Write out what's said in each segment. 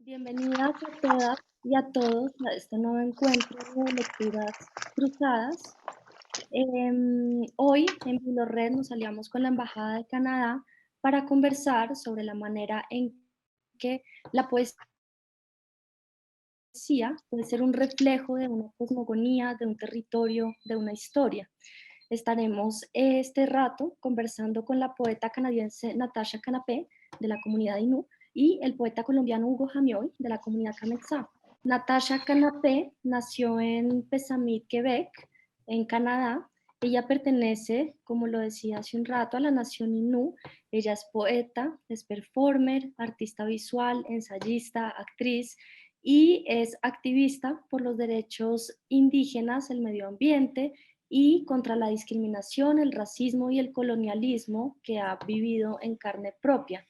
Bienvenidas a todas y a todos a este nuevo encuentro de lecturas cruzadas. Hoy en Red nos aliamos con la Embajada de Canadá para conversar sobre la manera en que la poesía puede ser un reflejo de una cosmogonía, de un territorio, de una historia. Estaremos este rato conversando con la poeta canadiense Natasha Canapé, de la comunidad Innu, y el poeta colombiano Hugo Jamioy, de la comunidad Kamensá. Natasha Canapé nació en Pessamit, Quebec, en Canadá. Ella pertenece, como lo decía hace un rato, a la nación Innu. Ella es poeta, es performer, artista visual, ensayista, actriz, y es activista por los derechos indígenas, el medio ambiente y contra la discriminación, el racismo y el colonialismo que ha vivido en carne propia.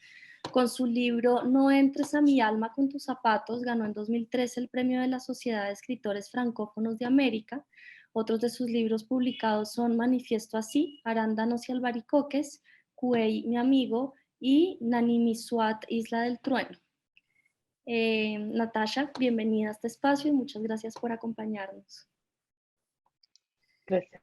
Con su libro No entres a mi alma con tus zapatos, ganó en 2013 el premio de la Sociedad de Escritores Francófonos de América. Otros de sus libros publicados son Manifiesto Así, Arándanos y Albaricoques, Cuey, mi amigo, y Nanimisuat, Isla del Trueno. Natasha, bienvenida a este espacio y muchas gracias por acompañarnos. Gracias.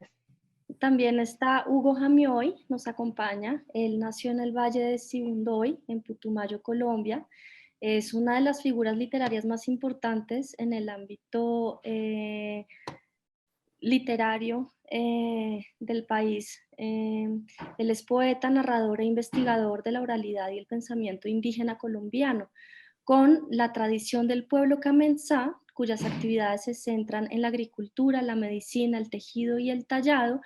También está Hugo Jamioy, nos acompaña. Él nació en el Valle de Sibundoy, en Putumayo, Colombia. Es una de las figuras literarias más importantes en el ámbito literario del país. Él es poeta, narrador e investigador de la oralidad y el pensamiento indígena colombiano, con la tradición del pueblo Kamensá, cuyas actividades se centran en la agricultura, la medicina, el tejido y el tallado.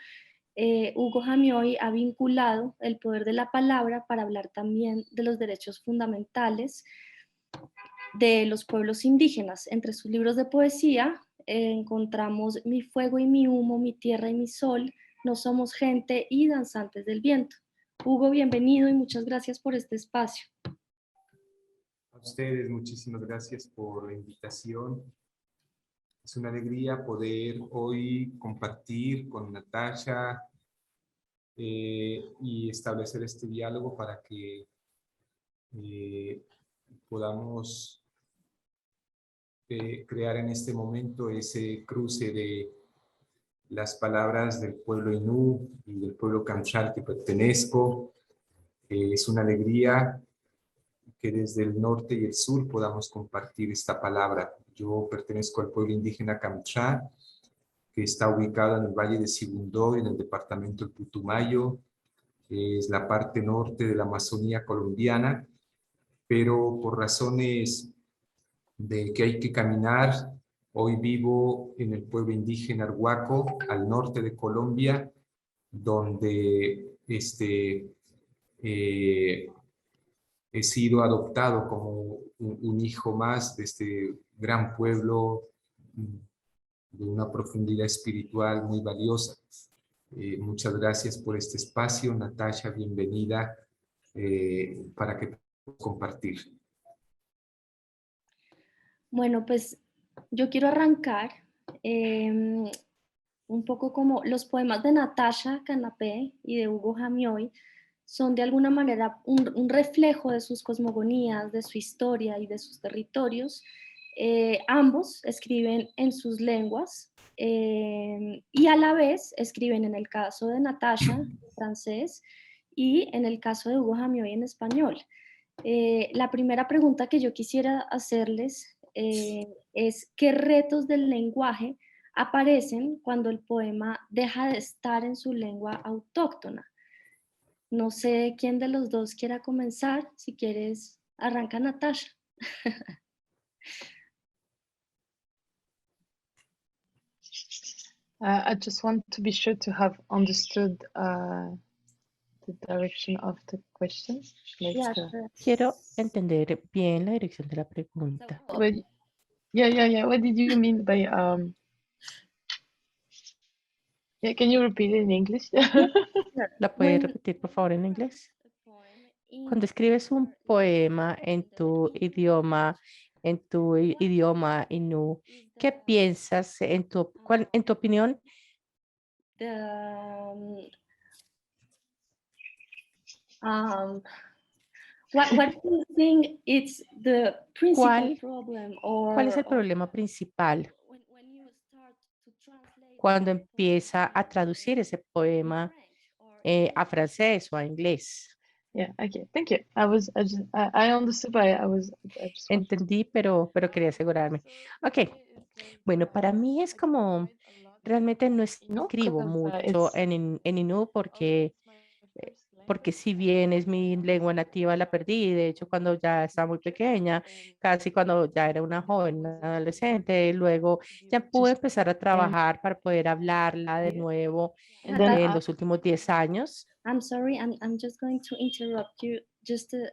Hugo Jamioy ha vinculado el poder de la palabra para hablar también de los derechos fundamentales de los pueblos indígenas. Entre sus libros de poesía encontramos Mi fuego y mi humo, mi tierra y mi sol, No somos gente y Danzantes del viento. Hugo, bienvenido y muchas gracias por este espacio. A ustedes, muchísimas gracias por la invitación. Es una alegría poder hoy compartir con Natasha y establecer este diálogo para que podamos crear en este momento ese cruce de las palabras del pueblo Innu y del pueblo Kamsha al que pertenezco. Es una alegría que desde el norte y el sur podamos compartir esta palabra. Yo pertenezco al pueblo indígena Kamsha, que está ubicado en el Valle de Sibundoy, en el departamento de Putumayo, que es la parte norte de la Amazonía colombiana, pero por razones de que hay que caminar, hoy vivo en el pueblo indígena Arhuaco, al norte de Colombia, donde he sido adoptado como un hijo más de este gran pueblo de una profundidad espiritual muy valiosa. Muchas gracias por este espacio, Natasha, bienvenida para que podamos compartir. Bueno, pues yo quiero arrancar un poco como los poemas de Natasha Canapé y de Hugo Jamioy son de alguna manera un reflejo de sus cosmogonías, de su historia y de sus territorios. Ambos escriben en sus lenguas y a la vez escriben en el caso de Natasha en francés y en el caso de Hugo Jamioy en español. La primera pregunta que yo quisiera hacerles es ¿qué retos del lenguaje aparecen cuando el poema deja de estar en su lengua autóctona? No sé quién de los dos quiera comenzar. Si quieres, arranca Natasha. I just want to be sure to have understood the direction of the question. Yeah, sure. Quiero entender bien la dirección de la pregunta. But, yeah. What did you mean by Yeah, can you repeat it in English? ¿La puedes repetir, por favor, en inglés? Cuando escribes un poema en tu idioma Innu, ¿qué piensas en tu opinión? What do you think is the principal problem, ¿Cuál es el problema principal when you start to translate cuando the empieza a poem traducir ese poema French or a francés o a inglés? Yeah, okay, thank you. I understood, but I just wanted to. Entendí, pero quería asegurarme. Ok, bueno, para mí es como, realmente no No, escribo because mucho en Inú porque si bien es mi lengua nativa, la perdí. De hecho, cuando ya estaba muy pequeña, casi cuando ya era una joven, una adolescente, luego ya pude empezar a trabajar para poder hablarla de nuevo and then en los últimos 10 años. I'm sorry, I'm just going to interrupt you just a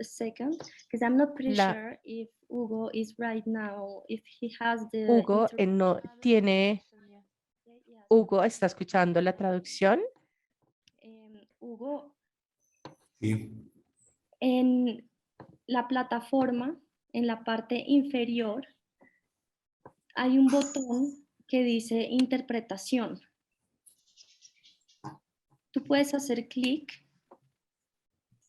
second, because I'm not pretty La, sure if Hugo is right now, if he has the Hugo no tiene, Yes. Hugo está escuchando la traducción. Hugo, Sí. en la plataforma, en la parte inferior, hay un botón que dice interpretación. Tú puedes hacer clic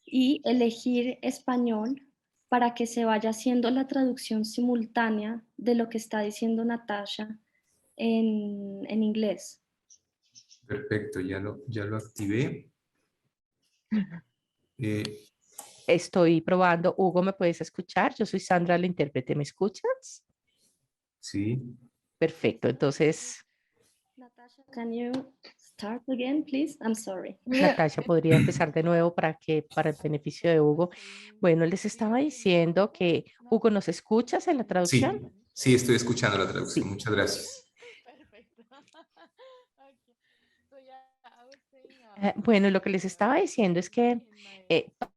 y elegir español para que se vaya haciendo la traducción simultánea de lo que está diciendo Natasha en inglés. Perfecto, ya lo activé. Estoy probando. Hugo, ¿me puedes escuchar? Yo soy Sandra, la intérprete. ¿Me escuchas? Sí. Perfecto. Entonces, Natasha, can you start again, please? I'm sorry. Natasha podría empezar de nuevo para el beneficio de Hugo. Bueno, les estaba diciendo que Hugo, ¿nos escuchas en la traducción? Sí, sí, estoy escuchando la traducción. Sí. Muchas gracias. Bueno, lo que les estaba diciendo es que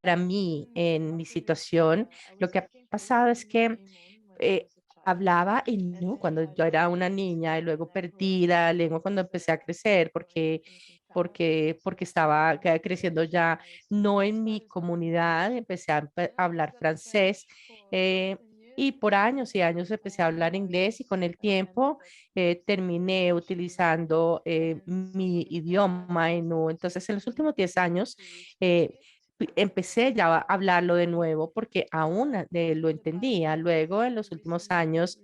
para mí, en mi situación, lo que ha pasado es que hablaba Innu cuando yo era una niña y luego perdí la lengua cuando empecé a crecer porque estaba creciendo ya no en mi comunidad, empecé a hablar francés. Y por años y años empecé a hablar inglés y con el tiempo terminé utilizando mi idioma Innu. Entonces, en los últimos 10 años empecé ya a hablarlo de nuevo porque aún lo entendía. Luego, en los últimos años,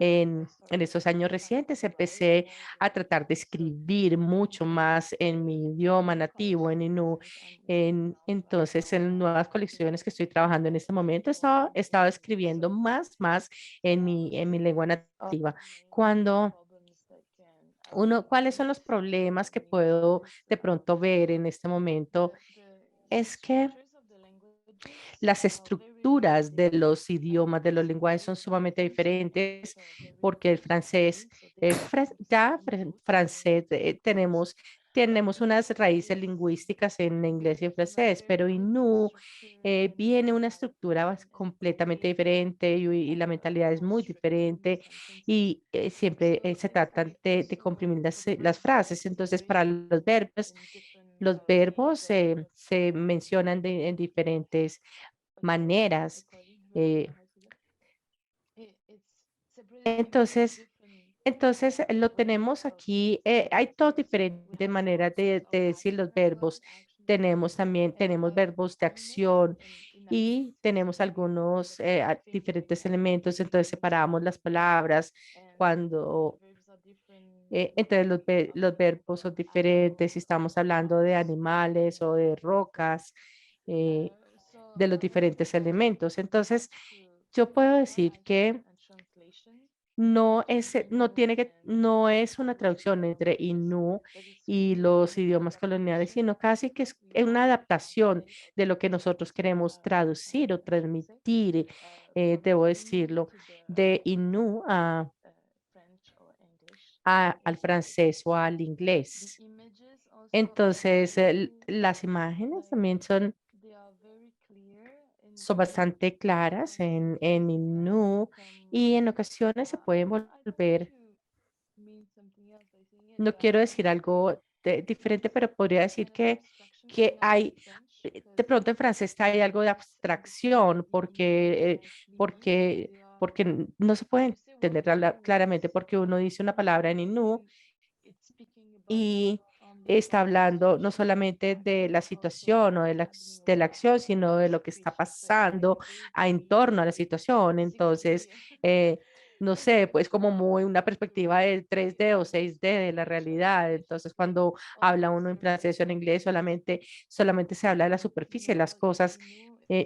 en estos años recientes, empecé a tratar de escribir mucho más en mi idioma nativo, en Innu. Entonces, en nuevas colecciones que estoy trabajando en este momento, he estado escribiendo más en mi lengua nativa. Cuando ¿cuáles son los problemas que puedo de pronto ver en este momento? Es que las estructuras de los idiomas, de los lenguajes son sumamente diferentes porque el francés, francés tenemos unas raíces lingüísticas en inglés y en francés, pero Innu viene una estructura completamente diferente y la mentalidad es muy diferente y siempre se tratan de comprimir las frases. Entonces, para los verbos se mencionan en diferentes maneras. eh, entonces, lo tenemos aquí. Hay todas diferentes maneras de decir los verbos. Tenemos verbos de acción y tenemos algunos diferentes elementos. Entonces separamos las palabras cuando, entonces los verbos son diferentes si estamos hablando de animales o de rocas, de los diferentes elementos. Entonces, yo puedo decir que no es una traducción entre Innu y los idiomas coloniales, sino casi que es una adaptación de lo que nosotros queremos traducir o transmitir, debo decirlo, de Innu al francés o al inglés. Entonces, las imágenes también son bastante claras en Innu y en ocasiones se pueden volver, no quiero decir algo diferente, pero podría decir que hay, de pronto en francés hay algo de abstracción porque no se puede entender claramente porque uno dice una palabra en Innu y está hablando no solamente de la situación o de la acción, sino de lo que está pasando en torno a la situación. Entonces, no sé, pues como muy una perspectiva del 3D o 6D de la realidad. Entonces, cuando habla uno en francés o en inglés, solamente se habla de la superficie de las cosas.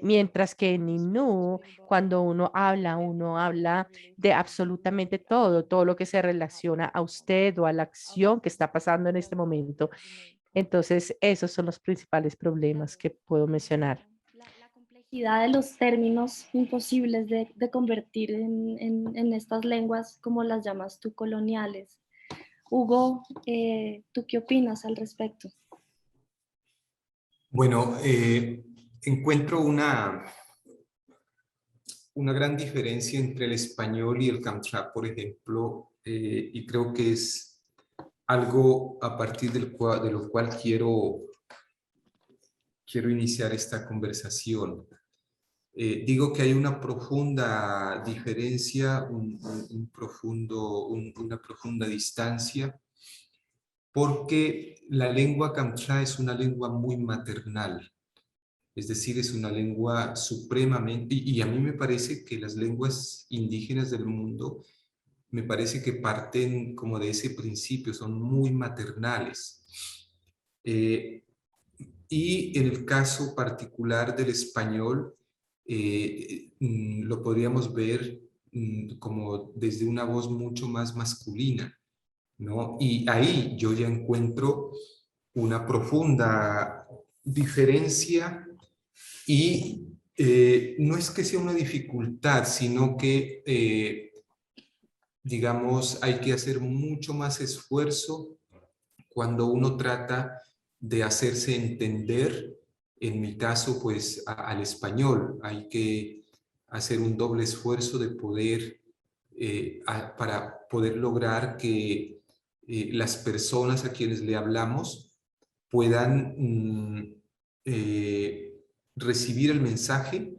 Mientras que en Innu, cuando uno habla de absolutamente todo, todo lo que se relaciona a usted o a la acción que está pasando en este momento. Entonces, esos son los principales problemas que puedo mencionar. La complejidad de los términos imposibles de convertir en estas lenguas, como las llamas tú, coloniales. Hugo, ¿tú qué opinas al respecto? Bueno, encuentro una gran diferencia entre el español y el kamcha, por ejemplo, y creo que es algo a partir de lo cual quiero iniciar esta conversación. Digo que hay una profunda diferencia, una profunda distancia, porque la lengua kamcha es una lengua muy maternal. Es decir, es una lengua supremamente, y a mí me parece que las lenguas indígenas del mundo, me parece que parten como de ese principio, son muy maternales. Y en el caso particular del español, lo podríamos ver como desde una voz mucho más masculina, ¿no? Y ahí yo ya encuentro una profunda diferencia. Y no es que sea una dificultad, sino que, digamos, hay que hacer mucho más esfuerzo cuando uno trata de hacerse entender, en mi caso, pues, al español. Hay que hacer un doble esfuerzo de poder, para poder lograr que las personas a quienes le hablamos puedan recibir el mensaje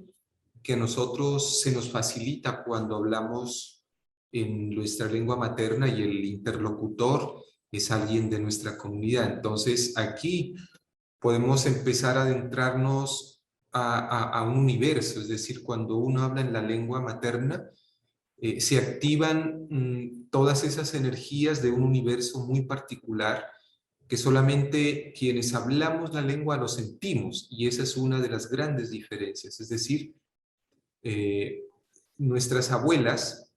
que a nosotros se nos facilita cuando hablamos en nuestra lengua materna y el interlocutor es alguien de nuestra comunidad. Entonces, aquí podemos empezar a adentrarnos a un universo, es decir, cuando uno habla en la lengua materna, se activan todas esas energías de un universo muy particular que solamente quienes hablamos la lengua lo sentimos, y esa es una de las grandes diferencias. Es decir, nuestras abuelas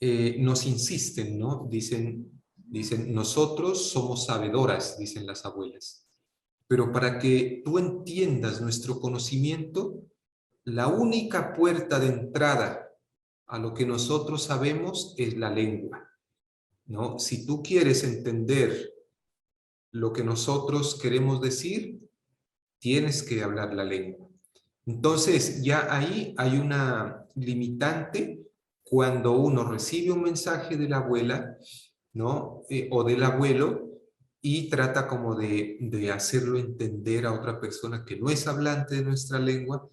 nos insisten, ¿no? Dicen, nosotros somos sabedoras, dicen las abuelas. Pero para que tú entiendas nuestro conocimiento, la única puerta de entrada a lo que nosotros sabemos es la lengua, ¿no? Si tú quieres entender lo que nosotros queremos decir, tienes que hablar la lengua. Entonces, ya ahí hay una limitante cuando uno recibe un mensaje de la abuela, ¿no? O del abuelo, y trata como de hacerlo entender a otra persona que no es hablante de nuestra lengua,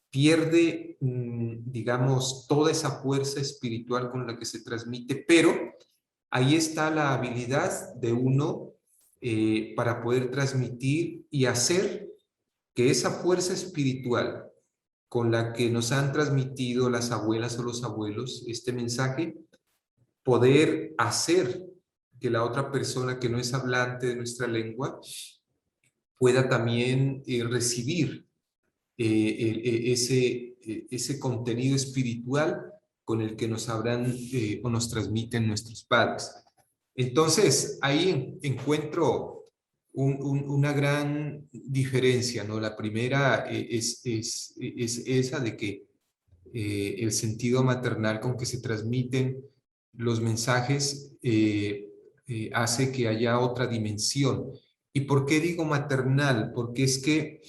pierde, digamos, toda esa fuerza espiritual con la que se transmite, pero ahí está la habilidad de uno para poder transmitir y hacer que esa fuerza espiritual con la que nos han transmitido las abuelas o los abuelos este mensaje, poder hacer que la otra persona que no es hablante de nuestra lengua pueda también recibir ese contenido espiritual con el que nos habrán o nos transmiten nuestros padres. Entonces, ahí encuentro una gran diferencia, ¿no? La primera es esa de que el sentido maternal con que se transmiten los mensajes hace que haya otra dimensión. ¿Y por qué digo maternal? Porque es que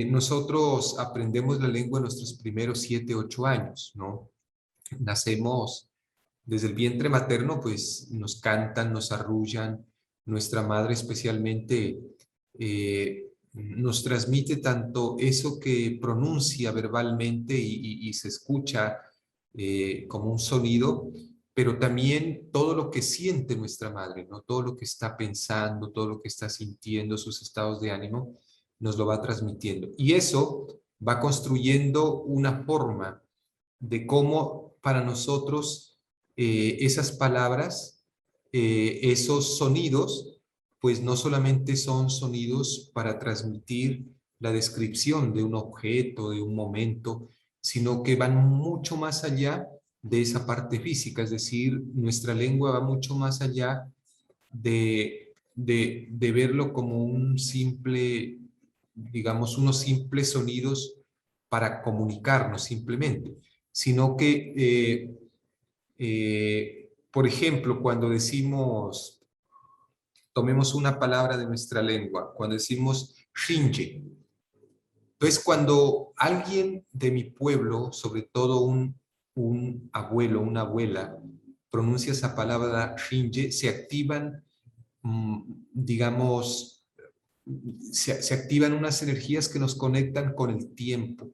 nosotros aprendemos la lengua en nuestros primeros 7, 8 años, ¿no? Nacemos desde el vientre materno, pues nos cantan, nos arrullan, nuestra madre especialmente nos transmite tanto eso que pronuncia verbalmente y se escucha como un sonido, pero también todo lo que siente nuestra madre, ¿no? Todo lo que está pensando, todo lo que está sintiendo, sus estados de ánimo, nos lo va transmitiendo. Y eso va construyendo una forma de cómo para nosotros esas palabras, esos sonidos, pues no solamente son sonidos para transmitir la descripción de un objeto, de un momento, sino que van mucho más allá de esa parte física, es decir, nuestra lengua va mucho más allá de verlo como un simple, digamos, unos simples sonidos para comunicarnos simplemente, sino que, por ejemplo, cuando decimos, tomemos una palabra de nuestra lengua, cuando decimos shinje, entonces cuando alguien de mi pueblo, sobre todo un abuelo, una abuela, pronuncia esa palabra shinje, se activan, digamos, se activan unas energías que nos conectan con el tiempo,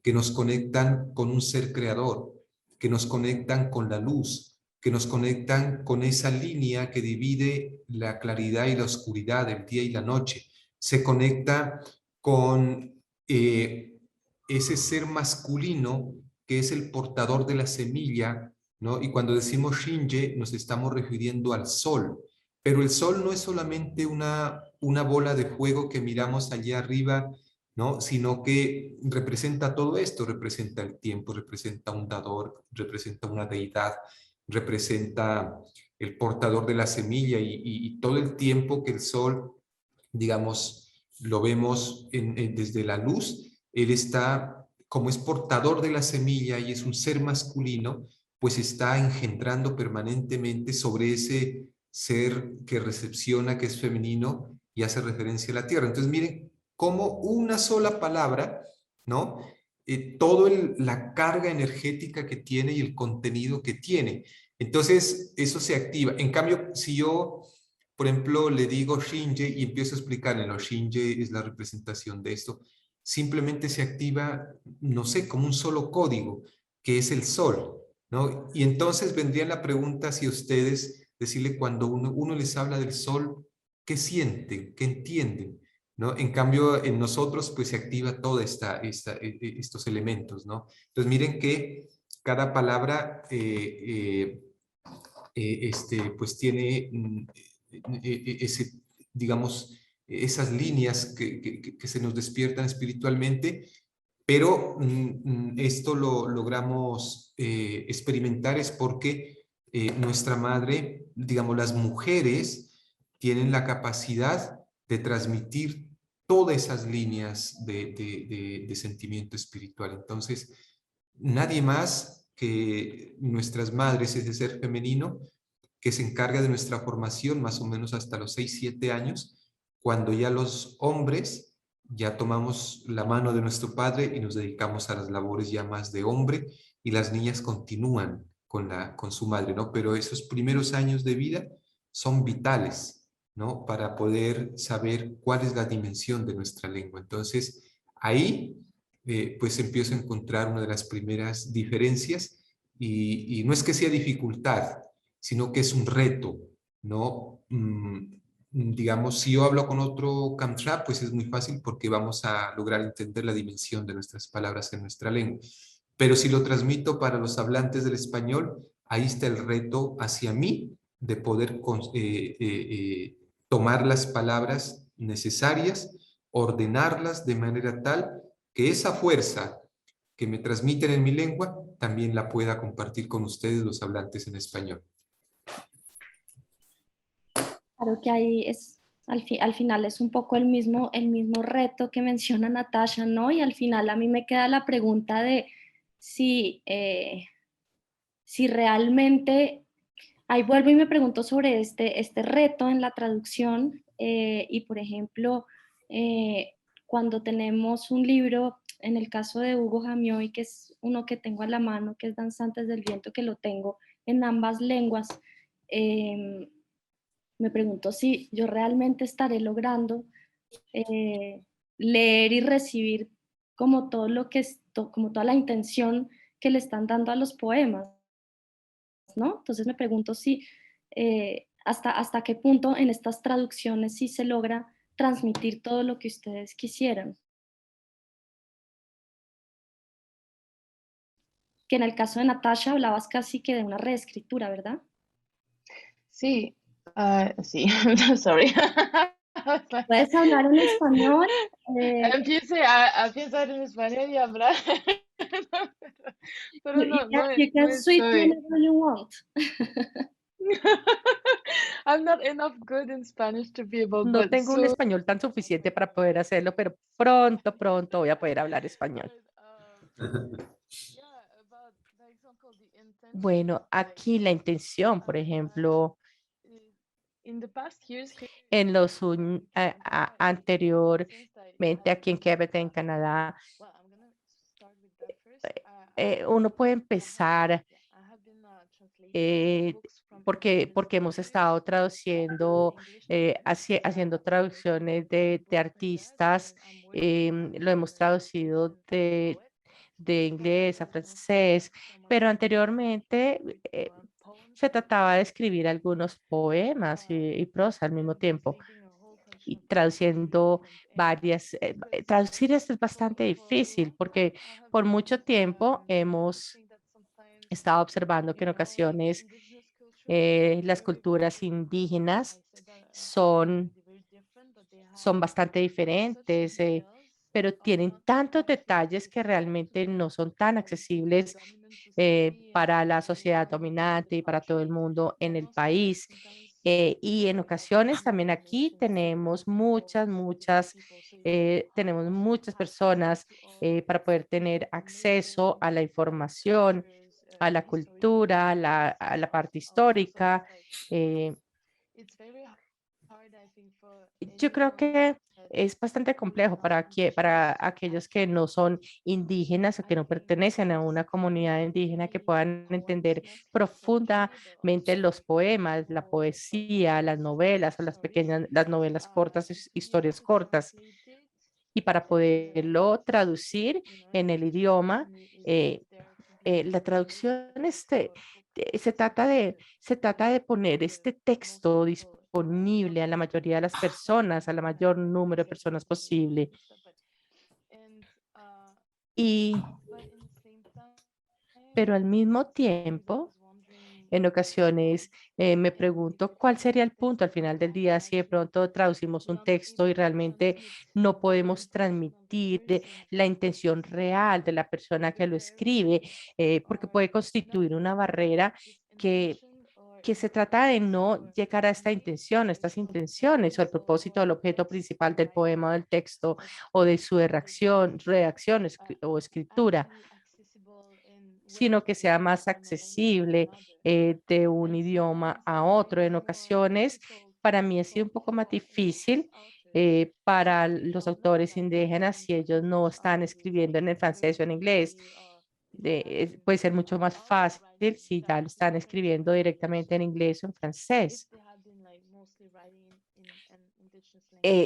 que nos conectan con un ser creador, que nos conectan con la luz, que nos conectan con esa línea que divide la claridad y la oscuridad, el día y la noche. Se conecta con ese ser masculino que es el portador de la semilla, ¿no? Y cuando decimos Shinje nos estamos refiriendo al sol, pero el sol no es solamente una bola de fuego que miramos allá arriba, ¿no? Sino que representa todo esto, representa el tiempo, representa un dador, representa una deidad, representa el portador de la semilla y todo el tiempo que el sol, digamos, lo vemos desde la luz, él está, como es portador de la semilla y es un ser masculino, pues está engendrando permanentemente sobre ese ser que recepciona, que es femenino y hace referencia a la tierra. Entonces miren cómo una sola palabra, ¿no? Todo la carga energética que tiene y el contenido que tiene. Entonces eso se activa. En cambio, si yo, por ejemplo, le digo Shinje y empiezo a explicarle, no, Shinje es la representación de esto, simplemente se activa, no sé, como un solo código, que es el sol, ¿no? Y entonces vendría la pregunta si ustedes, decirle cuando uno les habla del sol, ¿qué sienten? ¿Qué entienden? ¿No? En cambio, en nosotros pues se activa toda estos elementos, ¿no? Entonces miren que cada palabra pues tiene ese, digamos, esas líneas que se nos despiertan espiritualmente, pero esto lo logramos experimentar es porque nuestra madre, digamos, las mujeres tienen la capacidad de transmitir todas esas líneas de sentimiento espiritual. Entonces, nadie más que nuestras madres, ese ser femenino, que se encarga de nuestra formación más o menos hasta los 6, 7 años, cuando ya los hombres ya tomamos la mano de nuestro padre y nos dedicamos a las labores ya más de hombre y las niñas continúan con su madre, ¿no? Pero esos primeros años de vida son vitales, ¿no? Para poder saber cuál es la dimensión de nuestra lengua. Entonces, ahí pues empiezo a encontrar una de las primeras diferencias y no es que sea dificultad, sino que es un reto, ¿no? Digamos, si yo hablo con otro Kamtra, pues es muy fácil porque vamos a lograr entender la dimensión de nuestras palabras en nuestra lengua. Pero si lo transmito para los hablantes del español, ahí está el reto hacia mí de poder tomar las palabras necesarias, ordenarlas de manera tal que esa fuerza que me transmiten en mi lengua también la pueda compartir con ustedes los hablantes en español. Claro que ahí es, al final es un poco el mismo reto que menciona Natasha, ¿no? Y al final a mí me queda la pregunta de si, si realmente, ahí vuelvo y me pregunto sobre este reto en la traducción y por ejemplo, cuando tenemos un libro, en el caso de Hugo Jamioy, que es uno que tengo a la mano, que es Danzantes del Viento, que lo tengo en ambas lenguas, me pregunto si yo realmente estaré logrando leer y recibir como todo lo que como toda la intención que le están dando a los poemas. ¿no? Entonces me pregunto si hasta qué punto en estas traducciones sí se logra transmitir todo lo que ustedes quisieran. Que en el caso de Natasha hablabas casi que de una reescritura, ¿verdad? Sí, sí, sorry. Puedes hablar en español. Empiece a pensar en español y hablar. Pero no, You no can switch estoy. whenever you want. I'm not enough good in Spanish to be able, No but tengo un so. español tan suficiente para poder hacerlo, pero pronto, pronto voy a poder hablar español. Bueno, aquí la intención, por ejemplo, en los anteriormente aquí en Quebec, en Canadá, uno puede empezar eh, porque hemos estado traduciendo, haciendo traducciones de artistas, lo hemos traducido de inglés a francés, pero anteriormente se trataba de escribir algunos poemas y prosa al mismo tiempo y traduciendo varias. Traducir esto es bastante difícil porque por mucho tiempo hemos estado observando que en ocasiones las culturas indígenas son, son bastante diferentes, pero tienen tantos detalles que realmente no son tan accesibles para la sociedad dominante y para todo el mundo en el país. Y en ocasiones también aquí tenemos muchas personas para poder tener acceso a la información, a la cultura, a la parte histórica. eh, yo creo que es bastante complejo para aquellos que no son indígenas o que no pertenecen a una comunidad indígena que puedan entender profundamente los poemas, la poesía, las novelas o las novelas cortas, historias cortas. Y para poderlo traducir en el idioma, eh, la traducción se trata de poner este texto disponible a la mayoría de las personas, a la mayor número de personas posible. Y, pero al mismo tiempo, en ocasiones me pregunto cuál sería el punto al final del día si de pronto traducimos un texto y realmente no podemos transmitir la intención real de la persona que lo escribe, porque puede constituir una barrera que se trata de no llegar a esta intención, estas intenciones o el propósito del objeto principal del poema o del texto o de su redacción o escritura, sino que sea más accesible de un idioma a otro. En ocasiones, para mí ha sido un poco más difícil para los autores indígenas si ellos no están escribiendo en el francés o en inglés. Puede ser mucho más fácil si ya lo están escribiendo directamente en inglés o en francés.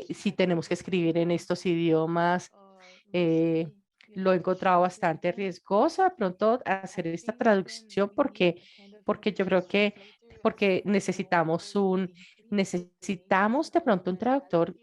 Si tenemos que escribir en estos idiomas, eh, lo he encontrado bastante riesgoso de pronto hacer esta traducción porque yo creo que porque necesitamos de pronto un traductor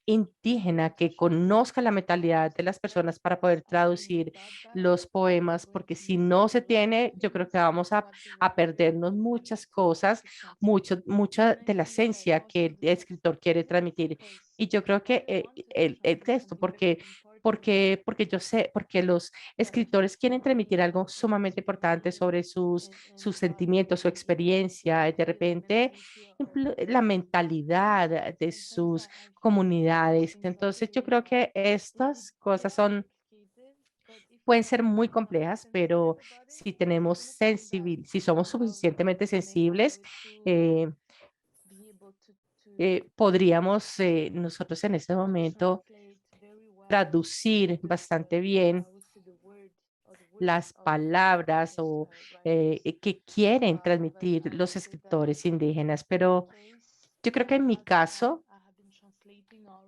indígena que conozca la mentalidad de las personas para poder traducir los poemas, porque si no se tiene, yo creo que vamos a perdernos muchas cosas, mucha de la esencia que el escritor quiere transmitir. Y yo creo que el texto, porque yo sé, porque los escritores quieren transmitir algo sumamente importante sobre sus sentimientos, su experiencia, y de repente la mentalidad de sus comunidades. Entonces, yo creo que estas cosas pueden ser muy complejas, pero si somos suficientemente sensibles, eh, podríamos nosotros en este momento traducir bastante bien las palabras que quieren transmitir los escritores indígenas, pero yo creo que en mi caso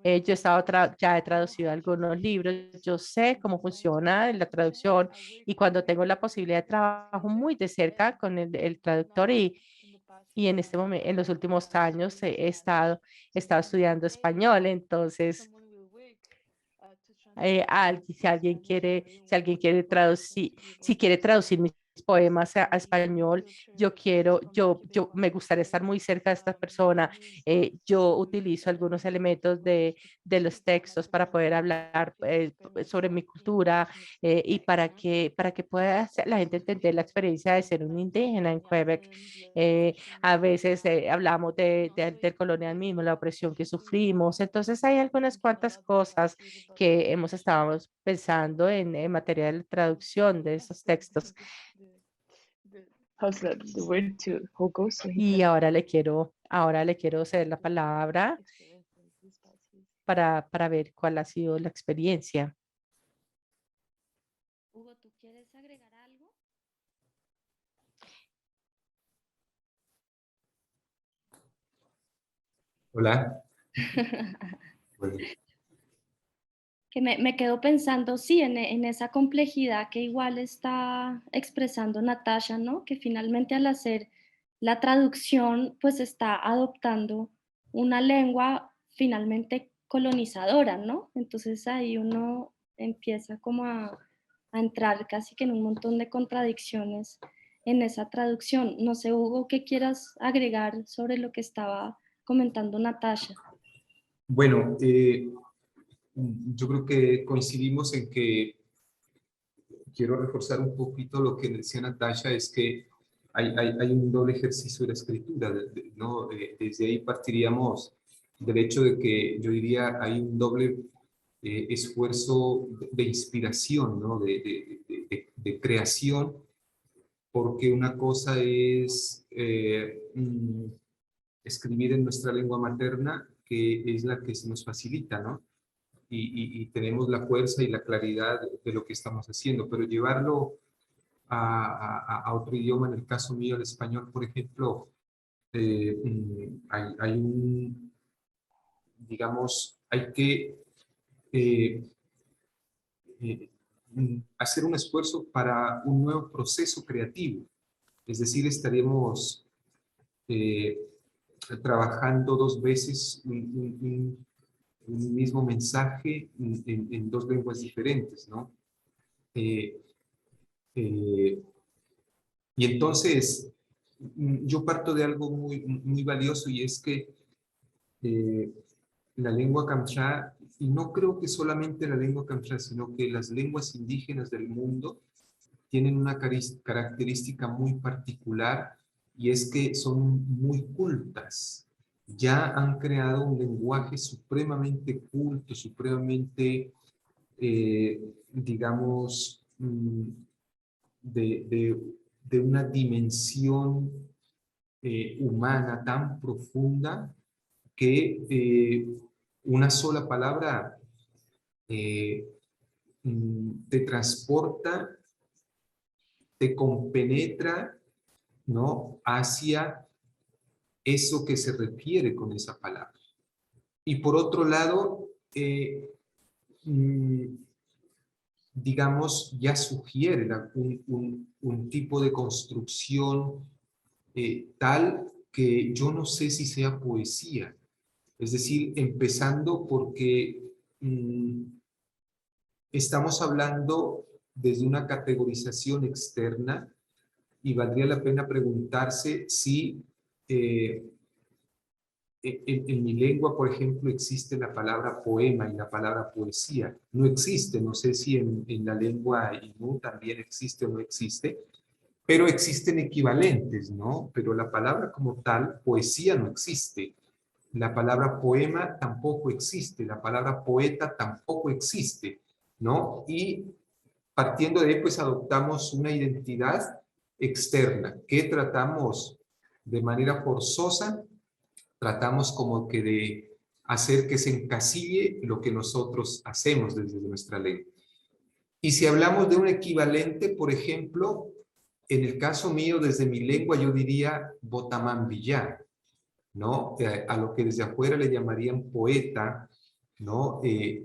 Yo he estado ya he traducido algunos libros, yo sé cómo funciona la traducción y cuando tengo la posibilidad trabajo muy de cerca con el traductor y en este momento, en los últimos años he estado estudiando español, entonces si alguien quiere traducir, si quiere traducir mis poemas a español, yo me gustaría estar muy cerca de esta persona. Yo utilizo algunos elementos de los textos para poder hablar sobre mi cultura y para que pueda la gente entender la experiencia de ser un indígena en Quebec. A veces hablamos del colonialismo, la opresión que sufrimos. Entonces hay algunas cuantas cosas que hemos estado pensando en materia de traducción de esos textos. How's that the word to Hugo so he Y can ahora le quiero ceder la palabra para ver cuál ha sido la experiencia. Hugo, ¿tú quieres agregar algo? Hola. Bueno, Que me quedo pensando, sí, en esa complejidad que igual está expresando Natasha, ¿no? Que finalmente al hacer la traducción, pues está adoptando una lengua finalmente colonizadora, ¿no? Entonces ahí uno empieza como a entrar casi que en un montón de contradicciones en esa traducción. No sé, Hugo, ¿qué quieras agregar sobre lo que estaba comentando Natasha? bueno, yo creo que coincidimos en que quiero reforzar un poquito lo que decía Natasha, es que hay un doble ejercicio de la escritura, ¿no? Desde ahí partiríamos del hecho de que yo diría hay un doble esfuerzo de inspiración, ¿no? De creación, porque una cosa es escribir en nuestra lengua materna, que es la que se nos facilita, ¿no? Y tenemos la fuerza y la claridad de lo que estamos haciendo, pero llevarlo a otro idioma, en el caso mío, el español, por ejemplo, hay un, digamos, hay que eh, hacer un esfuerzo para un nuevo proceso creativo, es decir, estaremos eh, trabajando dos veces un mismo mensaje en dos lenguas diferentes, ¿no? Eh, eh, y entonces, yo parto de algo muy valioso y es que eh, la lengua Kamcha, y no creo que solamente la lengua Kamcha, sino que las lenguas indígenas del mundo tienen una característica muy particular y es que son muy cultas. Ya han creado un lenguaje supremamente culto, supremamente, digamos, de, de, de una dimensión humana tan profunda que una sola palabra eh, te transporta, te compenetra, ¿no? Hacia eso que se refiere con esa palabra. Y por otro lado, digamos, ya sugiere un tipo de construcción tal que yo no sé si sea poesía. Es decir, empezando porque estamos hablando desde una categorización externa y valdría la pena preguntarse si en mi lengua, por ejemplo, existe la palabra poema y la palabra poesía. No existe, no sé si en la lengua inú también existe o no existe, pero existen equivalentes, ¿no? Pero la palabra como tal, poesía, no existe. La palabra poema tampoco existe, la palabra poeta tampoco existe, ¿no? Y partiendo de ahí, pues adoptamos una identidad externa que tratamos de manera forzosa, tratamos como que de hacer que se encasille lo que nosotros hacemos desde nuestra lengua. Y si hablamos de un equivalente, por ejemplo, en el caso mío, desde mi lengua, yo diría Botamán Villar, ¿no? A lo que desde afuera le llamarían poeta, ¿no?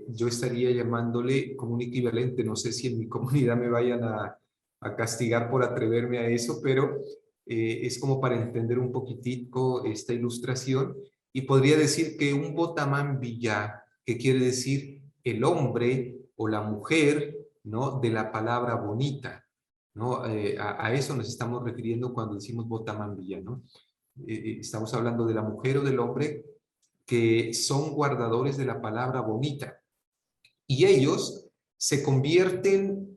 Yo estaría llamándole como un equivalente, no sé si en mi comunidad me vayan a castigar por atreverme a eso, pero es como para entender un poquitico esta ilustración, y podría decir que un botamán villá, que quiere decir el hombre o la mujer, ¿no? De la palabra bonita, ¿no? A eso nos estamos refiriendo cuando decimos botamán villá, ¿no? Estamos hablando de la mujer o del hombre que son guardadores de la palabra bonita. Y ellos se convierten,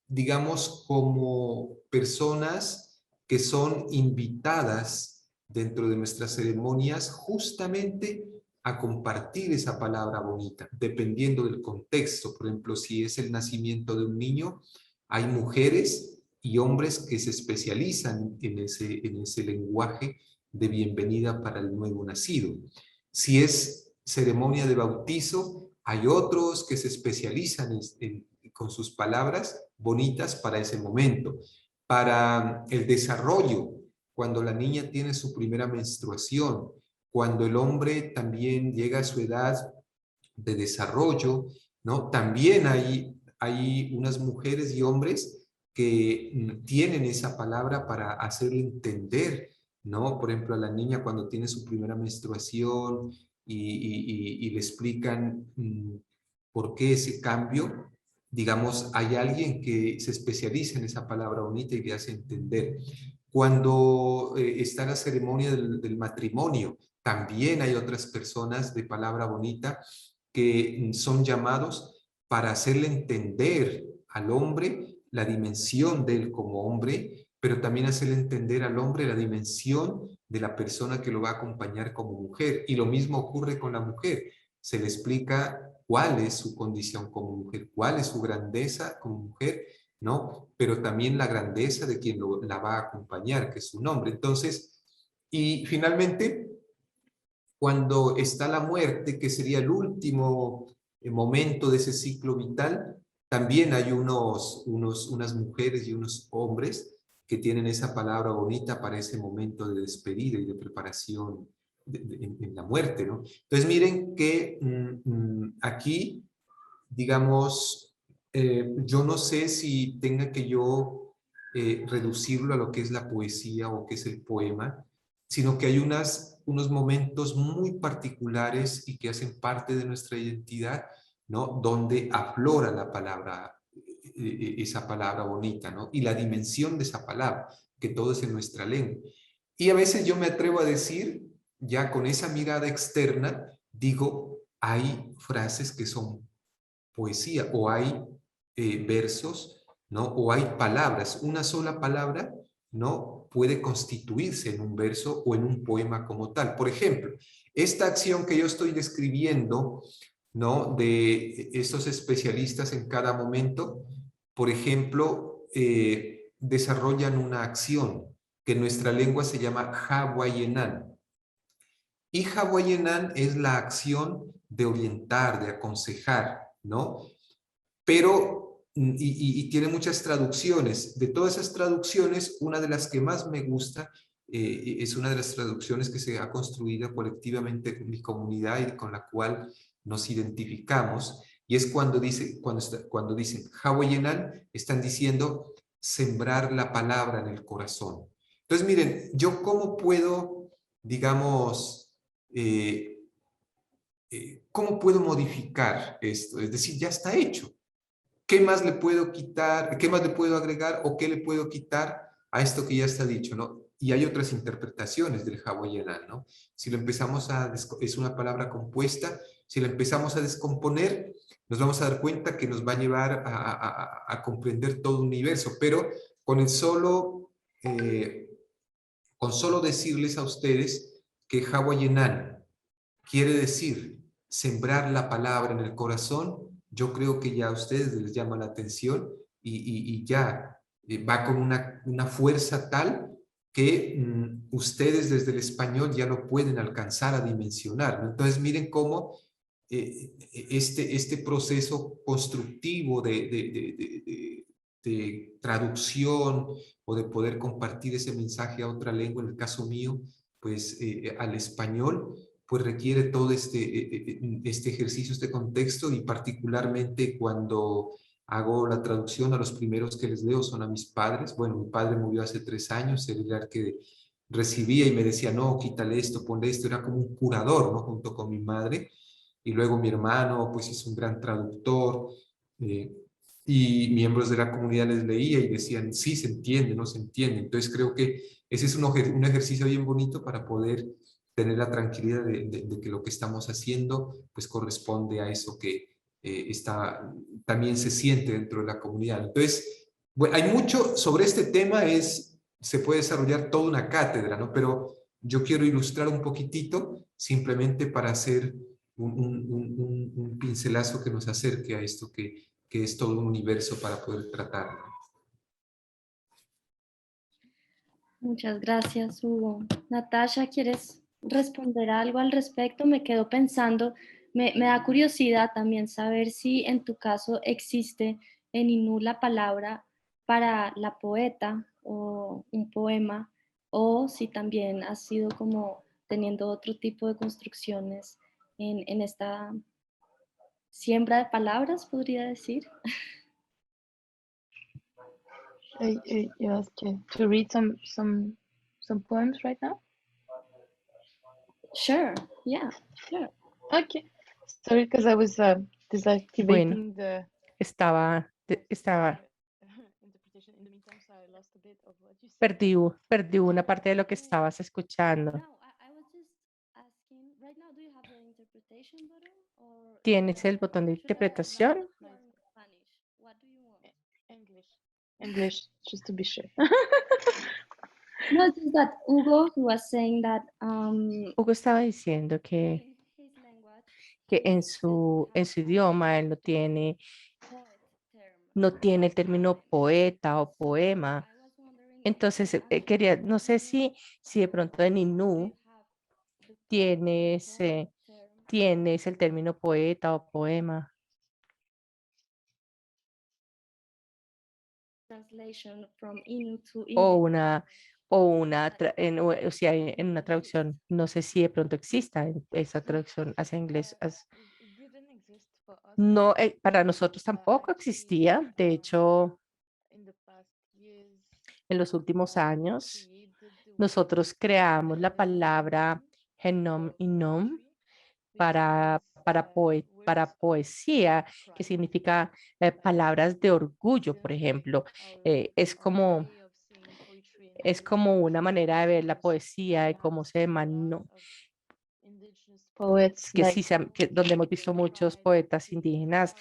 digamos, como personas que son invitadas dentro de nuestras ceremonias justamente a compartir esa palabra bonita, dependiendo del contexto. Por ejemplo, si es el nacimiento de un niño, hay mujeres y hombres que se especializan en ese lenguaje de bienvenida para el nuevo nacido. Si es ceremonia de bautizo, hay otros que se especializan con sus palabras bonitas para ese momento. Para el desarrollo, cuando la niña tiene su primera menstruación, cuando el hombre también llega a su edad de desarrollo, ¿no? También hay unas mujeres y hombres que tienen esa palabra para hacerle entender, ¿no? Por ejemplo, a la niña cuando tiene su primera menstruación y le explican por qué ese cambio, digamos, hay alguien que se especializa en esa palabra bonita y le hace entender. Cuando está la ceremonia del matrimonio, también hay otras personas de palabra bonita que son llamados para hacerle entender al hombre la dimensión de él como hombre, pero también hacerle entender al hombre la dimensión de la persona que lo va a acompañar como mujer. Y lo mismo ocurre con la mujer. Se le explica cuál es su condición como mujer, cuál es su grandeza como mujer, ¿no? Pero también la grandeza de quien la va a acompañar, que es su nombre. Entonces, y finalmente, cuando está la muerte, que sería el último momento de ese ciclo vital, también hay unas mujeres y unos hombres que tienen esa palabra bonita para ese momento de despedida y de preparación en la muerte, ¿no? Entonces miren que aquí, digamos, yo no sé si tenga que yo reducirlo a lo que es la poesía o que es el poema, sino que hay unos momentos muy particulares y que hacen parte de nuestra identidad, ¿no? Donde aflora la palabra, esa palabra bonita, ¿no? Y la dimensión de esa palabra, que todo es en nuestra lengua. Y a veces yo me atrevo a decir, ya con esa mirada externa, digo, hay frases que son poesía, o hay versos, ¿no? O hay palabras. Una sola palabra, ¿no? Puede constituirse en un verso o en un poema como tal. Por ejemplo, esta acción que yo estoy describiendo, ¿no? De estos especialistas en cada momento, por ejemplo, desarrollan una acción que en nuestra lengua se llama Hawayenan. Y Hawayenan es la acción de orientar, de aconsejar, ¿no? Pero, y tiene muchas traducciones. De todas esas traducciones, una de las que más me gusta es una de las traducciones que se ha construido colectivamente con mi comunidad y con la cual nos identificamos, y es cuando dicen Hawayenan, están diciendo sembrar la palabra en el corazón. Entonces, miren, yo cómo puedo, digamos, ¿cómo puedo modificar esto? Es decir, ya está hecho. ¿Qué más le puedo quitar? ¿Qué más le puedo agregar? ¿O qué le puedo quitar a esto que ya está dicho, ¿no? Y hay otras interpretaciones del Hawayenan, ¿no? Si lo empezamos es una palabra compuesta, si la empezamos a descomponer, nos vamos a dar cuenta que nos va a llevar a comprender todo un universo, pero con solo decirles a ustedes que Hawayenan quiere decir sembrar la palabra en el corazón, yo creo que ya a ustedes les llama la atención y ya va con una fuerza tal que ustedes desde el español ya lo pueden alcanzar a dimensionar, ¿no? Entonces miren cómo este proceso constructivo de traducción o de poder compartir ese mensaje a otra lengua, en el caso mío, pues al español, pues requiere todo este ejercicio, este contexto, y particularmente cuando hago la traducción, a los primeros que les leo son a mis padres. Bueno, mi padre murió hace 3 años, él era el que recibía y me decía, no, quítale esto, ponle esto, era como un curador, ¿no? Junto con mi madre. Y luego mi hermano, pues es un gran traductor, y miembros de la comunidad les leía y decían, sí, se entiende, no se entiende. Entonces creo que ese es un ejercicio bien bonito para poder tener la tranquilidad de que lo que estamos haciendo pues corresponde a eso que también se siente dentro de la comunidad. Entonces, bueno, hay mucho sobre este tema, se puede desarrollar toda una cátedra, ¿no? Pero yo quiero ilustrar un poquitito simplemente para hacer un pincelazo que nos acerque a esto que es todo un universo para poder tratarlo. Muchas gracias, Hugo. Natasha, ¿quieres responder algo al respecto? Me quedo pensando, me da curiosidad también saber si en tu caso existe en Inú la palabra para la poeta o un poema, o si también has sido como teniendo otro tipo de construcciones en esta siembra de palabras, podría decir. You ask to read some poems right now? Sure, yeah, sure. Okay. Sorry, because I was Bueno, deactivating the estaba interpretation in the meantime, so I lost a bit of what you said. perdí una parte de lo que estabas escuchando. No, I was just asking, right now, do you have the interpretation button? Or ¿Tienes el botón de should I interpretación? English or Spanish? What do you want? English, just to be sure. No, it's just that Hugo was saying that Hugo estaba diciendo que in his language, en su idioma él poet term. no tiene el término poeta o poema. I was wondering if Entonces, actually quería, no sé si de pronto en they Inú have the tienes, poet term tienes el término poeta o poema, translation from Innu to o English. o sea, en una traducción. No sé si de pronto exista esa traducción hacia inglés. It didn't exist for us No, para nosotros tampoco existía. De hecho, in the past years. en los últimos años, Created the word nosotros creamos la palabra genom inom para poesía, que significa palabras de orgullo, por ejemplo. Es como una manera de ver la poesía y cómo se poets que sí, donde hemos visto muchos poetas indígenas,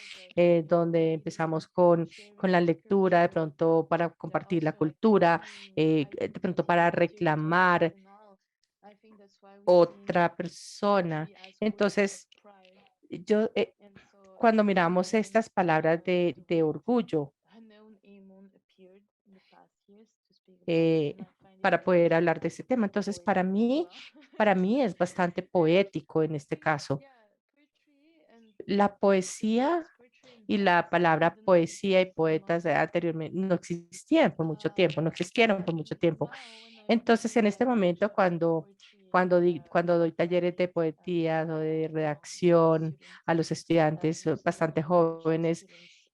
donde empezamos con la lectura, de pronto para compartir la cultura, de pronto para reclamar otra persona. Entonces, yo, cuando miramos estas palabras de orgullo, eh, para poder hablar de este tema. Entonces, para mí es bastante poético en este caso. La poesía y la palabra poesía y poetas anteriormente no existían por mucho tiempo, no existieron por mucho tiempo. Entonces, en este momento, cuando doy talleres de poesía o de redacción a los estudiantes bastante jóvenes,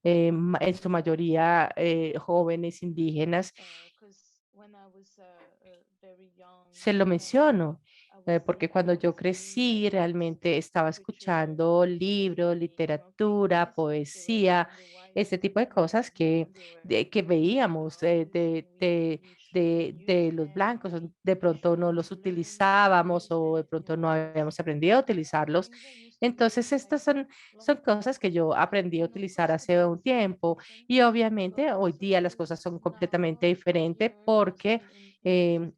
en su mayoría jóvenes indígenas, se lo menciono, porque cuando yo crecí realmente estaba escuchando libros, literatura, poesía, este tipo de cosas que veíamos de los blancos. De pronto no los utilizábamos o de pronto no habíamos aprendido a utilizarlos. Entonces, estas son cosas que yo aprendí a utilizar hace un tiempo, y obviamente hoy día las cosas son completamente diferentes porque en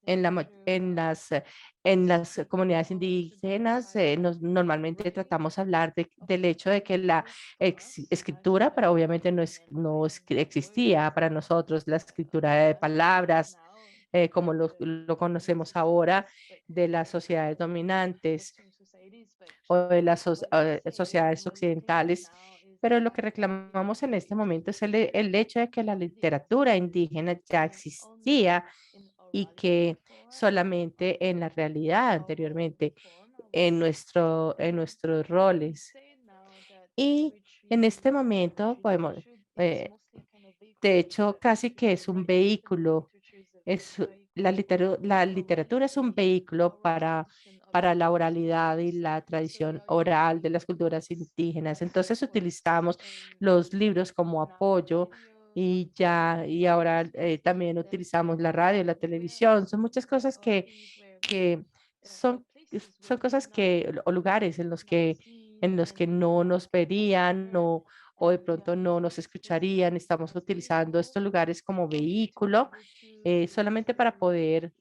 las comunidades indígenas normalmente tratamos de hablar del hecho de que la escritura para obviamente existía para nosotros, la escritura de palabras como lo conocemos ahora de las sociedades dominantes o de las sociedades occidentales. Pero lo que reclamamos en este momento es el hecho de que la literatura indígena ya existía y que solamente en la realidad anteriormente en nuestros roles. Y en este momento podemos, eh, de hecho, casi que es un vehículo. Es, la literatura es un vehículo para la oralidad y la tradición oral de las culturas indígenas. Entonces utilizamos los libros como apoyo y ahora también utilizamos la radio, la televisión. Son muchas cosas que son, son cosas o lugares en los que no nos verían o de pronto no nos escucharían. Estamos utilizando estos lugares como vehículo solamente para poder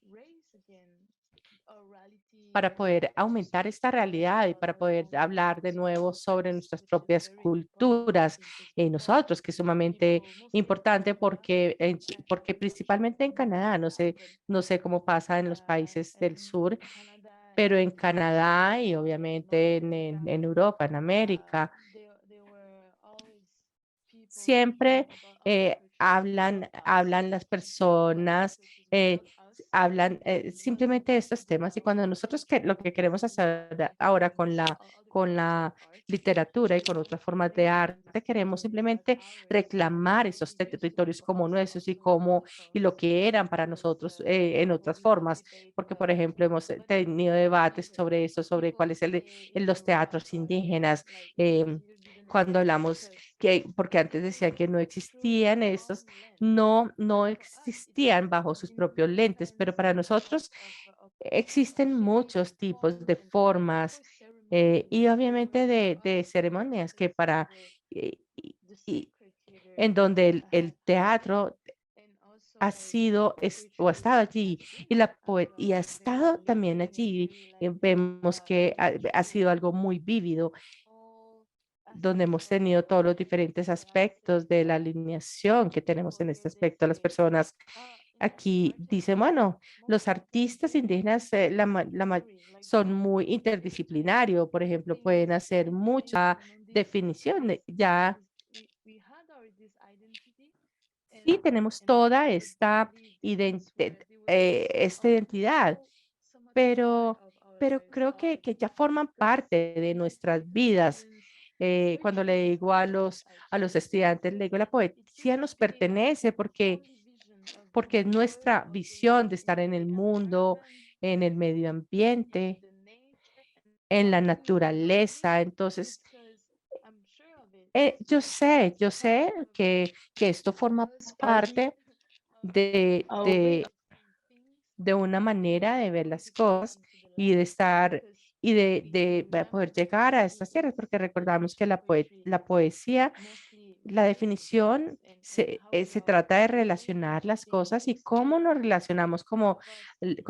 aumentar esta realidad y para poder hablar de nuevo sobre nuestras propias culturas, nosotros, que es sumamente importante porque principalmente en Canadá, no sé cómo pasa en los países del sur, pero en Canadá y obviamente en Europa, en América, siempre hablan las personas, hablan simplemente de estos temas y cuando nosotros lo que queremos hacer ahora con la literatura y con otras formas de arte, queremos simplemente reclamar esos territorios como nuestros y lo que eran para nosotros en otras formas, porque por ejemplo hemos tenido debates sobre eso, sobre cuál es los teatros indígenas, cuando hablamos porque antes decían que no existían estos, no existían bajo sus propios lentes, pero para nosotros existen muchos tipos de formas y obviamente de ceremonias que y en donde el teatro ha sido o ha estado allí y ha estado también allí. Vemos que ha sido algo muy vívido donde hemos tenido todos los diferentes aspectos de la alineación que tenemos en este aspecto. Las personas aquí dicen, bueno, los artistas indígenas son muy interdisciplinarios, por ejemplo, pueden hacer mucha definición, ya sí tenemos toda esta identidad, pero, pero creo que ya forman parte de nuestras vidas. Cuando le digo a los estudiantes, le digo, la poesía nos pertenece porque es nuestra visión de estar en el mundo, en el medio ambiente, en la naturaleza. Entonces, yo sé que esto forma parte de, Oh, de, de una manera de ver las cosas y de estar y de poder llegar a estas tierras, porque recordamos que la poesía, la definición se trata de relacionar las cosas y cómo nos relacionamos con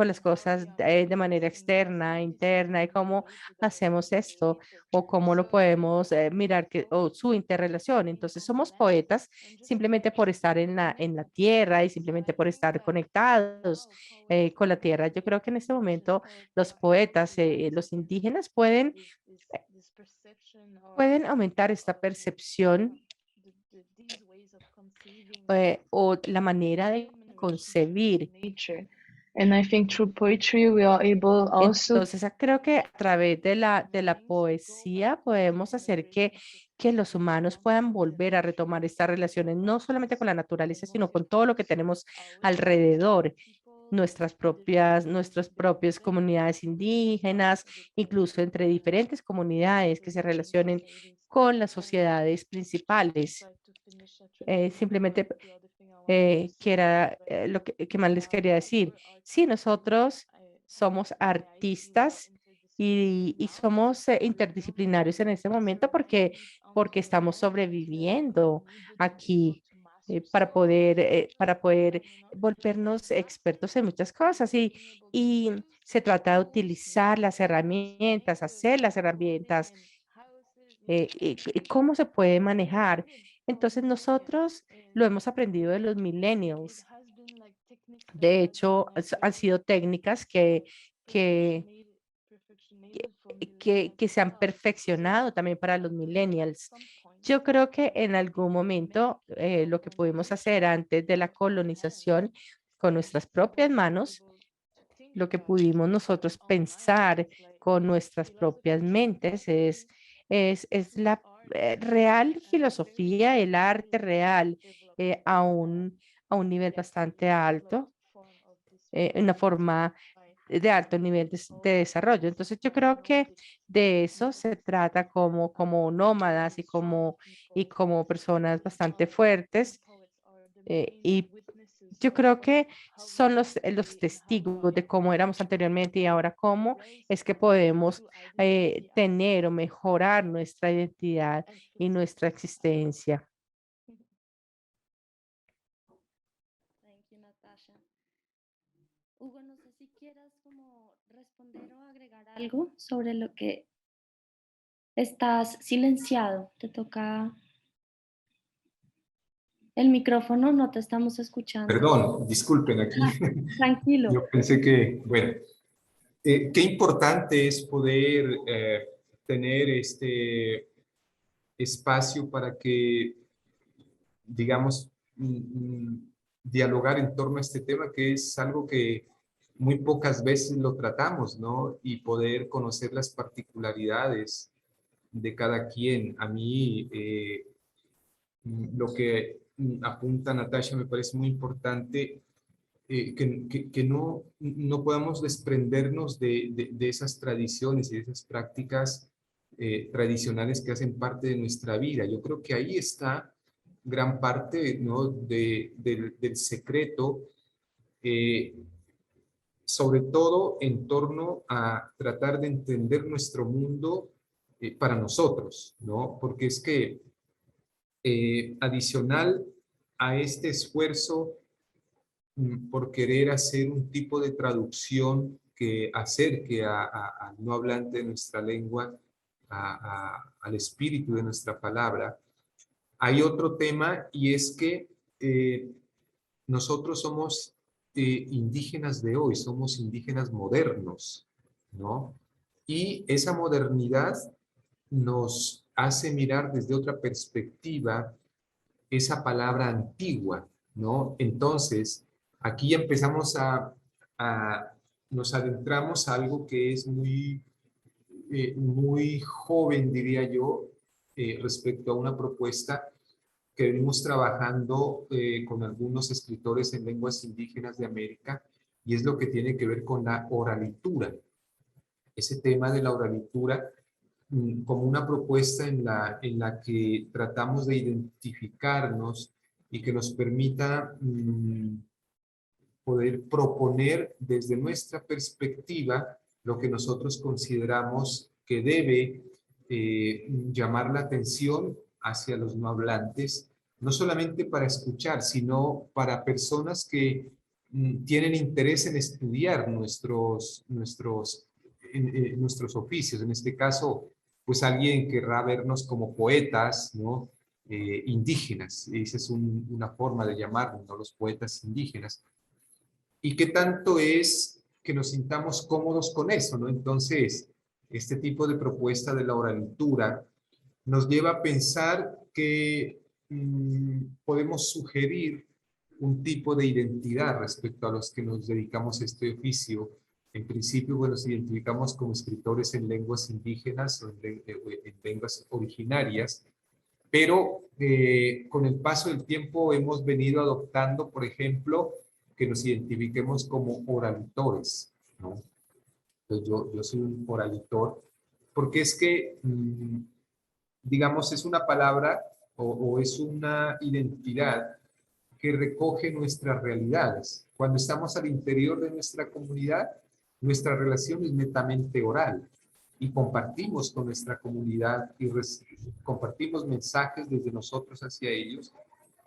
las cosas de manera externa, interna, y cómo hacemos esto o cómo lo podemos mirar o su interrelación. Entonces somos poetas simplemente por estar en la tierra y simplemente por estar conectados con la tierra. Yo creo que en este momento los poetas, los indígenas pueden aumentar esta percepción o la manera de concebir. nature. And I think through poetry we are able also Entonces, creo que a través de la poesía podemos hacer que los humanos puedan volver a retomar estas relaciones, no solamente con la naturaleza, sino con todo lo que tenemos alrededor, nuestras propias comunidades indígenas, incluso entre diferentes comunidades que se relacionen con las sociedades principales. Simplemente que era lo que más les quería decir. Sí, nosotros somos artistas y somos interdisciplinarios en este momento porque estamos sobreviviendo aquí para poder volvernos expertos en muchas cosas y se trata de utilizar las herramientas, hacer las herramientas y cómo se puede manejar. Entonces nosotros lo hemos aprendido de los millennials. De hecho, han sido técnicas que, que se han perfeccionado también para los millennials. Yo creo que en algún momento lo que pudimos hacer antes de la colonización con nuestras propias manos, lo que pudimos nosotros pensar con nuestras propias mentes, es la real filosofía, el arte real a un nivel bastante alto, una forma de alto nivel de desarrollo. Entonces yo creo que de eso se trata como nómadas y como personas bastante fuertes. Y yo creo que son los testigos de cómo éramos anteriormente y ahora cómo es que podemos tener o mejorar nuestra identidad y nuestra existencia. Thank you, Natasha. Hugo, no sé si quieras como responder o agregar algo sobre lo que estás silenciado. Te toca el micrófono, no te estamos escuchando. Perdón, disculpen aquí. Tranquilo. Yo pensé que, bueno, qué importante es poder tener este espacio para que, digamos, dialogar en torno a este tema, que es algo que muy pocas veces lo tratamos, ¿no? Y poder conocer las particularidades de cada quien. A mí, lo que apunta Natasha me parece muy importante, que no podamos desprendernos de esas tradiciones y de esas prácticas tradicionales que hacen parte de nuestra vida. Yo creo que ahí está gran parte, ¿no?, del secreto, eh, sobre todo en torno a tratar de entender nuestro mundo para nosotros, ¿no? Porque es que adicional a este esfuerzo por querer hacer un tipo de traducción que acerque al no hablante de nuestra lengua al espíritu de nuestra palabra, hay otro tema, y es que nosotros somos indígenas de hoy, somos indígenas modernos, ¿no? Y esa modernidad nos hace mirar desde otra perspectiva esa palabra antigua, ¿no? Entonces, aquí empezamos nos adentramos a algo que es muy joven, diría yo, respecto a una propuesta que venimos trabajando con algunos escritores en lenguas indígenas de América, y es lo que tiene que ver con la oralitura. Ese tema de la oralitura como una propuesta en la que tratamos de identificarnos y que nos permita poder proponer desde nuestra perspectiva lo que nosotros consideramos que debe llamar la atención hacia los no hablantes, no solamente para escuchar, sino para personas que tienen interés en estudiar nuestros oficios. En este caso, pues alguien querrá vernos como poetas, ¿no? Indígenas. Esa es una forma de llamarnos, ¿no?, los poetas indígenas. ¿Y qué tanto es que nos sintamos cómodos con eso, ¿no? Entonces, este tipo de propuesta de la oralitura nos lleva a pensar que podemos sugerir un tipo de identidad respecto a los que nos dedicamos a este oficio. En principio, bueno, nos identificamos como escritores en lenguas indígenas o en lenguas originarias, pero con el paso del tiempo hemos venido adoptando, por ejemplo, que nos identifiquemos como oralitores, ¿no? Entonces yo soy un oralitor, porque es que, digamos, es una palabra o es una identidad que recoge nuestras realidades. Cuando estamos al interior de nuestra comunidad, nuestra relación es netamente oral y compartimos con nuestra comunidad y compartimos mensajes desde nosotros hacia ellos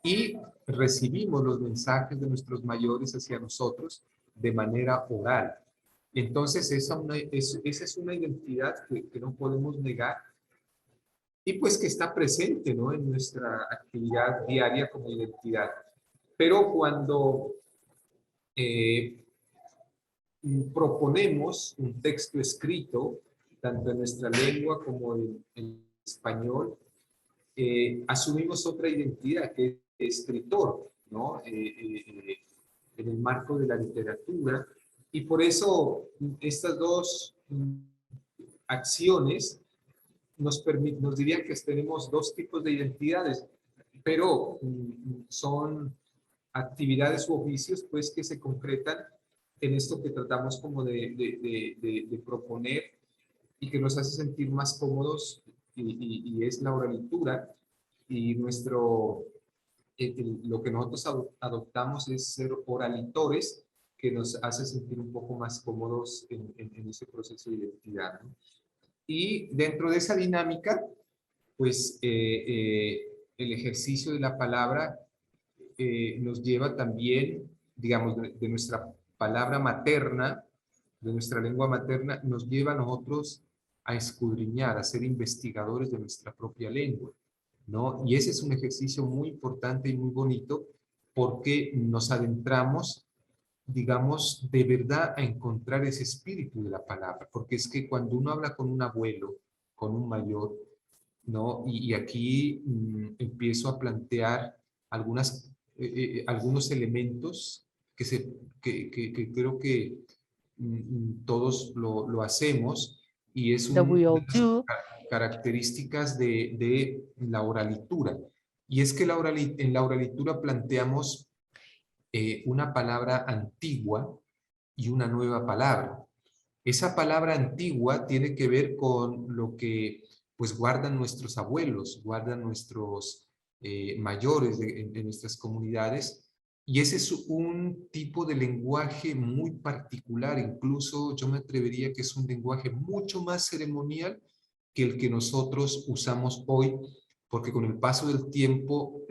y recibimos los mensajes de nuestros mayores hacia nosotros de manera oral. Entonces, esa es una identidad que no podemos negar y pues que está presente, ¿no?, en nuestra actividad diaria como identidad. Pero cuando proponemos un texto escrito, tanto en nuestra lengua como en español, asumimos otra identidad, que es escritor, ¿no? En el marco de la literatura. Y por eso estas dos acciones nos dirían que tenemos dos tipos de identidades, pero son actividades u oficios pues que se concretan en esto que tratamos como de proponer y que nos hace sentir más cómodos y es la oralitura y lo que nosotros adoptamos es ser oralitores, que nos hace sentir un poco más cómodos en ese proceso de identidad, ¿no? Y dentro de esa dinámica, pues el ejercicio de la palabra nos lleva también, digamos, de nuestra palabra materna, de nuestra lengua materna, nos lleva a nosotros a escudriñar, a ser investigadores de nuestra propia lengua, ¿no? Y ese es un ejercicio muy importante y muy bonito porque nos adentramos, digamos, de verdad a encontrar ese espíritu de la palabra, porque es que cuando uno habla con un abuelo, con un mayor, ¿no? Y aquí empiezo a plantear algunos elementos que creo que todos lo hacemos y es That una we de all las do. características de la oralitura. Y es que en la oralitura planteamos una palabra antigua y una nueva palabra. Esa palabra antigua tiene que ver con lo que pues guardan nuestros abuelos, guardan nuestros mayores en nuestras comunidades, y ese es un tipo de lenguaje muy particular, incluso yo me atrevería que es un lenguaje mucho más ceremonial que el que nosotros usamos hoy, porque con el paso del tiempo,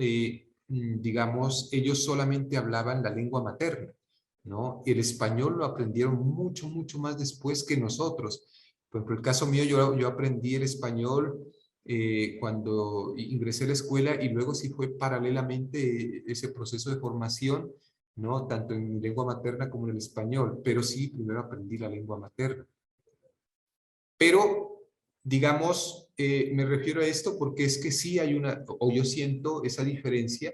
digamos, ellos solamente hablaban la lengua materna, ¿no? El español lo aprendieron mucho, mucho más después que nosotros. Por ejemplo, el caso mío, yo aprendí el español cuando ingresé a la escuela y luego sí fue paralelamente ese proceso de formación, ¿no? Tanto en mi lengua materna como en el español, pero sí, primero aprendí la lengua materna. Pero, digamos, me refiero a esto porque es que sí hay o yo siento esa diferencia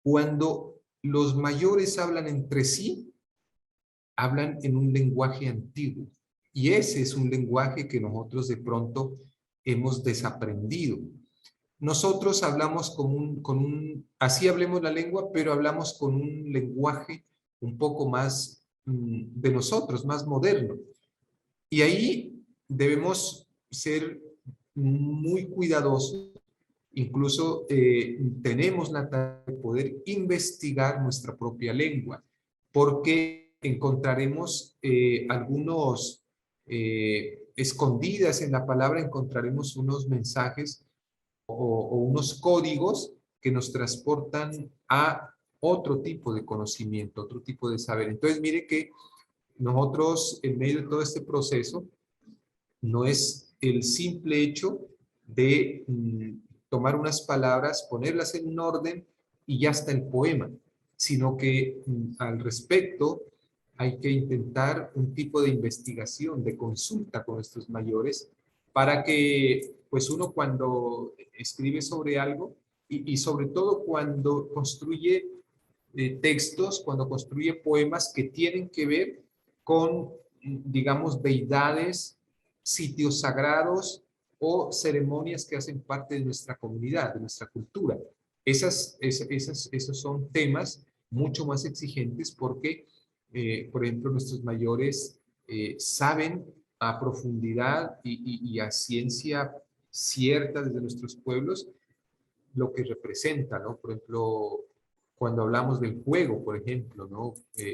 cuando los mayores hablan entre sí, hablan en un lenguaje antiguo. Y ese es un lenguaje que nosotros de pronto hemos desaprendido. Nosotros hablamos así hablemos la lengua, pero hablamos con un lenguaje un poco más de nosotros, más moderno. Y ahí debemos ser muy cuidadosos. Incluso tenemos la tarea de poder investigar nuestra propia lengua, porque encontraremos escondidas en la palabra, encontraremos unos mensajes o unos códigos que nos transportan a otro tipo de conocimiento, otro tipo de saber. Entonces, mire que nosotros, en medio de todo este proceso, no es el simple hecho de tomar unas palabras, ponerlas en un orden y ya está el poema, sino que al respecto hay que intentar un tipo de investigación, de consulta con nuestros mayores, para que pues uno cuando escribe sobre algo y sobre todo cuando construye textos, cuando construye poemas que tienen que ver con, digamos, deidades, sitios sagrados o ceremonias que hacen parte de nuestra comunidad, de nuestra cultura. Esos son temas mucho más exigentes porque, por ejemplo, nuestros mayores saben a profundidad y a ciencia cierta desde nuestros pueblos lo que representa, ¿no? Por ejemplo, cuando hablamos del fuego, por ejemplo, ¿no?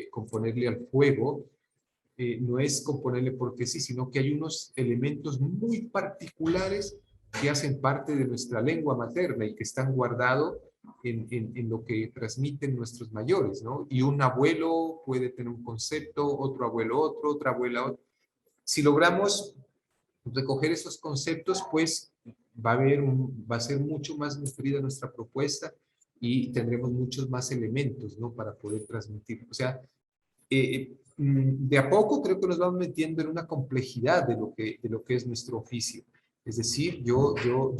Componerle al fuego no es componerle porque sí, sino que hay unos elementos muy particulares que hacen parte de nuestra lengua materna y que están guardados en lo que transmiten nuestros mayores, ¿no? Y un abuelo puede tener un concepto, otro abuelo otro, otra abuela otro. Si logramos recoger esos conceptos, pues va a ser mucho más nutrida nuestra propuesta y tendremos muchos más elementos, ¿no? Para poder transmitir. O sea, de a poco creo que nos vamos metiendo en una complejidad de lo que es nuestro oficio. Es decir, yo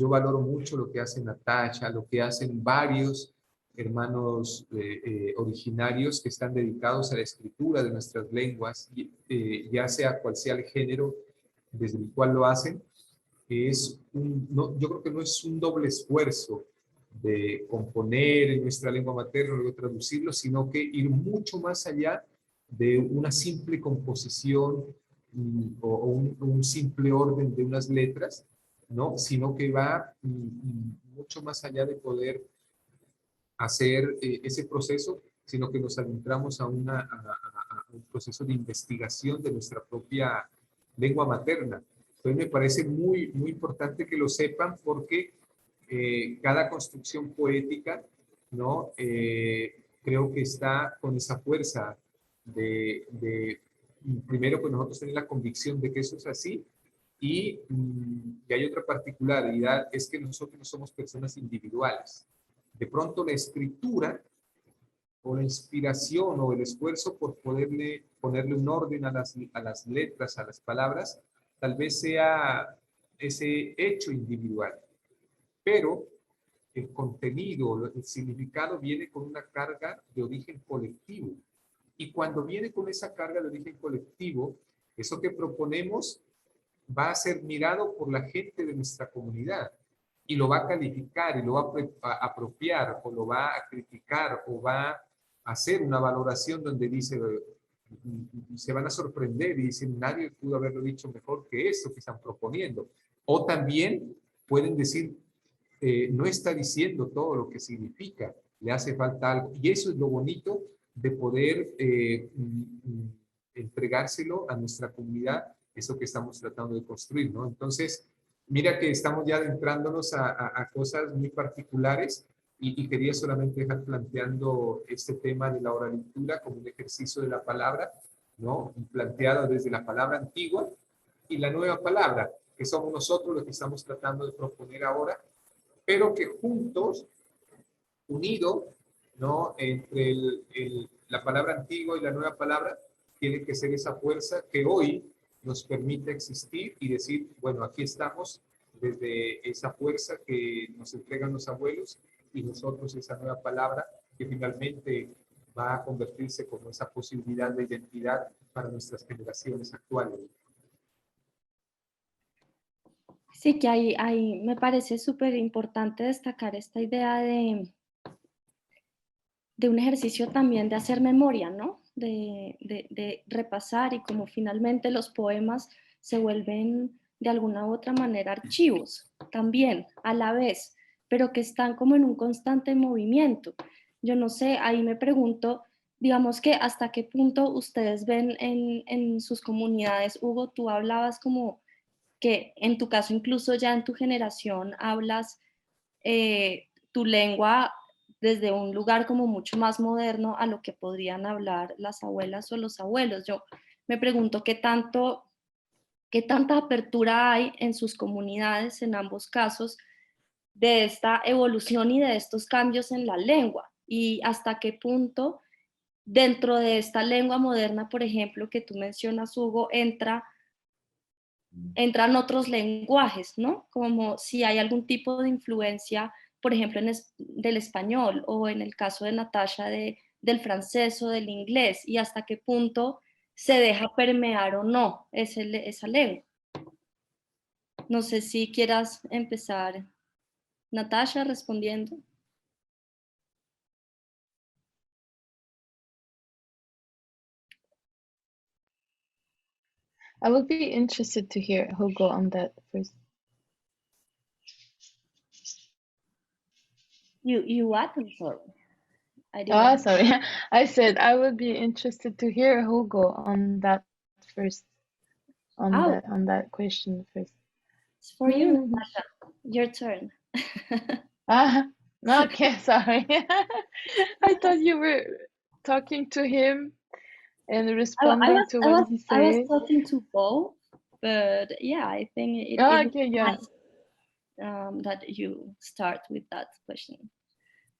valoro mucho lo que hace Natasha, lo que hacen varios hermanos originarios que están dedicados a la escritura de nuestras lenguas, ya sea cual sea el género desde el cual lo hacen, yo creo que no es un doble esfuerzo de componer en nuestra lengua materna, luego traducirlo, sino que ir mucho más allá de una simple composición o un simple orden de unas letras, ¿no? Sino que va mucho más allá de poder hacer ese proceso, sino que nos adentramos a un proceso de investigación de nuestra propia lengua materna. Entonces me parece muy, muy importante que lo sepan porque cada construcción poética, ¿no? Creo que está con esa fuerza primero, pues nosotros tenemos la convicción de que eso es así, y hay otra particularidad, es que nosotros no somos personas individuales. De pronto la escritura o la inspiración o el esfuerzo por ponerle un orden a las letras, a las palabras, tal vez sea ese hecho individual, pero el contenido, el significado viene con una carga de origen colectivo. Y cuando viene con esa carga de origen colectivo, eso que proponemos va a ser mirado por la gente de nuestra comunidad y lo va a calificar y lo va a apropiar o lo va a criticar o va a hacer una valoración donde dice, se van a sorprender y dicen, nadie pudo haberlo dicho mejor que esto que están proponiendo. O también pueden decir, no está diciendo todo lo que significa, le hace falta algo. Y eso es lo bonito de poder entregárselo a nuestra comunidad, eso que estamos tratando de construir, ¿no? Entonces, mira que estamos ya adentrándonos a cosas muy particulares y quería solamente dejar planteando este tema de la oralitura como un ejercicio de la palabra, ¿no? Planteado desde la palabra antigua y la nueva palabra, que somos nosotros los que estamos tratando de proponer ahora, pero que juntos, unido, ¿no? Entre la palabra antigua y la nueva palabra, tiene que ser esa fuerza que hoy nos permite existir y decir, bueno, aquí estamos desde esa fuerza que nos entregan los abuelos y nosotros esa nueva palabra que finalmente va a convertirse como esa posibilidad de identidad para nuestras generaciones actuales. Sí, que ahí me parece súper importante destacar esta idea de un ejercicio también de hacer memoria, ¿no? De repasar y como finalmente los poemas se vuelven de alguna u otra manera archivos también a la vez, pero que están como en un constante movimiento. Yo no sé, ahí me pregunto, digamos que hasta qué punto ustedes ven en sus comunidades. Hugo, tú hablabas como que en tu caso incluso ya en tu generación hablas tu lengua desde un lugar como mucho más moderno a lo que podrían hablar las abuelas o los abuelos. Yo me pregunto qué tanta apertura hay en sus comunidades en ambos casos de esta evolución y de estos cambios en la lengua y hasta qué punto dentro de esta lengua moderna, por ejemplo, que tú mencionas, Hugo, entran otros lenguajes, ¿no? Como si hay algún tipo de influencia, por ejemplo, del español o en el caso de Natasha del francés o del inglés y hasta qué punto se deja permear o no esa lengua. No sé si quieras empezar, Natasha, respondiendo. I would be interested to hear Hugo on that first. You what? I'm sorry. I didn't. Sorry. I said I would be interested to hear Hugo on that first. On that question first. It's for you, Natasha. Your turn. Okay, sorry. I thought you were talking to him and responding to what he said. I was talking to both, but yeah, I think it Okay, yeah. Nice, that you start with that question,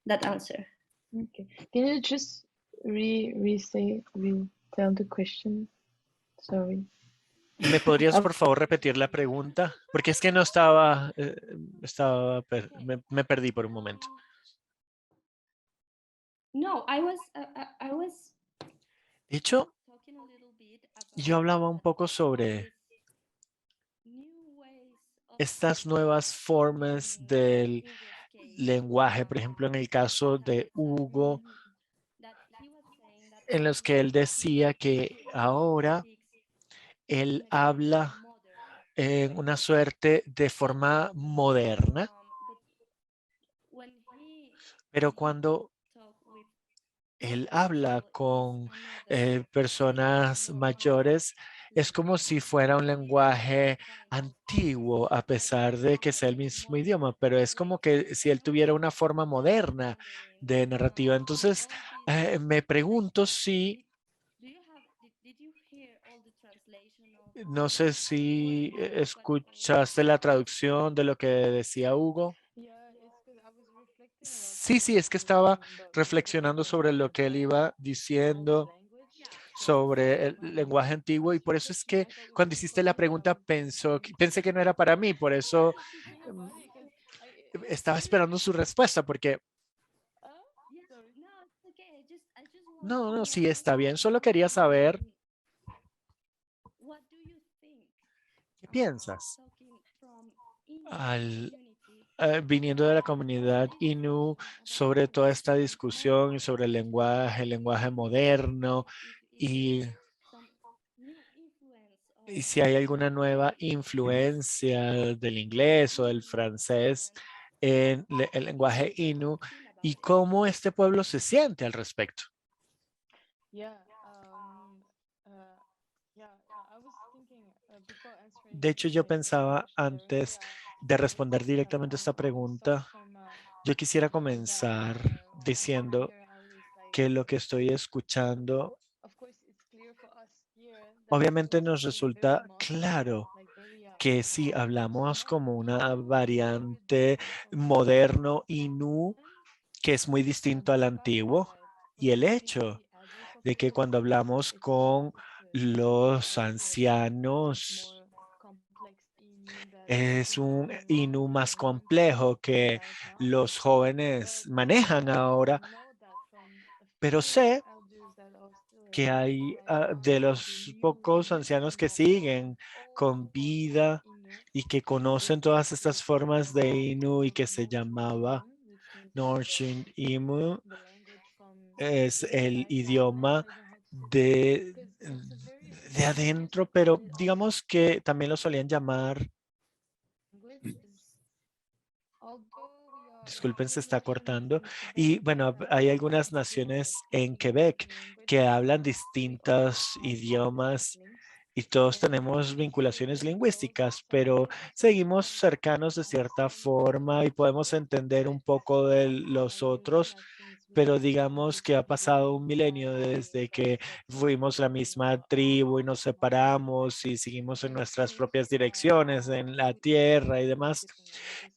that answer. Okay. Can you just retell the question? Sorry. ¿Me podrías, por favor, repetir la pregunta? Porque es que no estaba, me perdí por un momento. No, I was De hecho, talking a little bit about yo hablaba un poco sobre estas nuevas formas del lenguaje, por ejemplo, en el caso de Hugo, en los que él decía que ahora él habla en una suerte de forma moderna, pero cuando él habla con personas mayores, es como si fuera un lenguaje antiguo, a pesar de que sea el mismo idioma, pero es como que si él tuviera una forma moderna de narrativa. Entonces, me pregunto si, no sé si escuchaste la traducción de lo que decía Hugo. Sí, sí, es que estaba reflexionando sobre lo que él iba diciendo sobre el lenguaje antiguo y por eso es que cuando hiciste la pregunta pensé que no era para mí, por eso mm, estaba esperando su respuesta porque no, no, sí está bien, solo quería saber qué piensas al viniendo de la comunidad Innu sobre toda esta discusión y sobre el lenguaje moderno y si hay alguna nueva influencia del inglés o del francés en el lenguaje Innu y cómo este pueblo se siente al respecto. De hecho, yo pensaba antes de responder directamente a esta pregunta, yo quisiera comenzar diciendo que lo que estoy escuchando obviamente nos resulta claro que si hablamos como una variante moderno Innu, que es muy distinto al antiguo, y el hecho de que cuando hablamos con los ancianos es un Innu más complejo que los jóvenes manejan ahora, pero sé que hay de los pocos ancianos que siguen con vida y que conocen todas estas formas de Innu y que se llamaba Norshin Imu, es el idioma de, de adentro, pero digamos que también lo solían llamar, disculpen, se está cortando. Y bueno, hay algunas naciones en Quebec que hablan distintos idiomas y todos tenemos vinculaciones lingüísticas, pero seguimos cercanos de cierta forma y podemos entender un poco de los otros, pero digamos que ha pasado un milenio desde que fuimos la misma tribu y nos separamos y seguimos en nuestras propias direcciones, en la tierra y demás.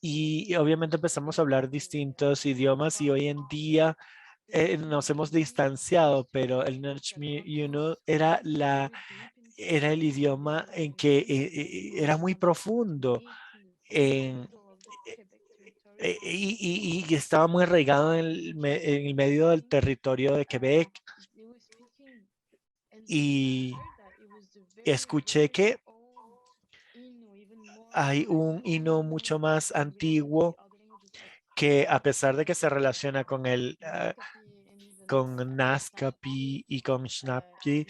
Y obviamente empezamos a hablar distintos idiomas y hoy en día nos hemos distanciado, pero el Najmi Yunu era el idioma en que era muy profundo en, y estaba muy arraigado en el medio del territorio de Quebec. Y escuché que hay un himno mucho más antiguo que a pesar de que se relaciona con con Naskapi y con Shnappi,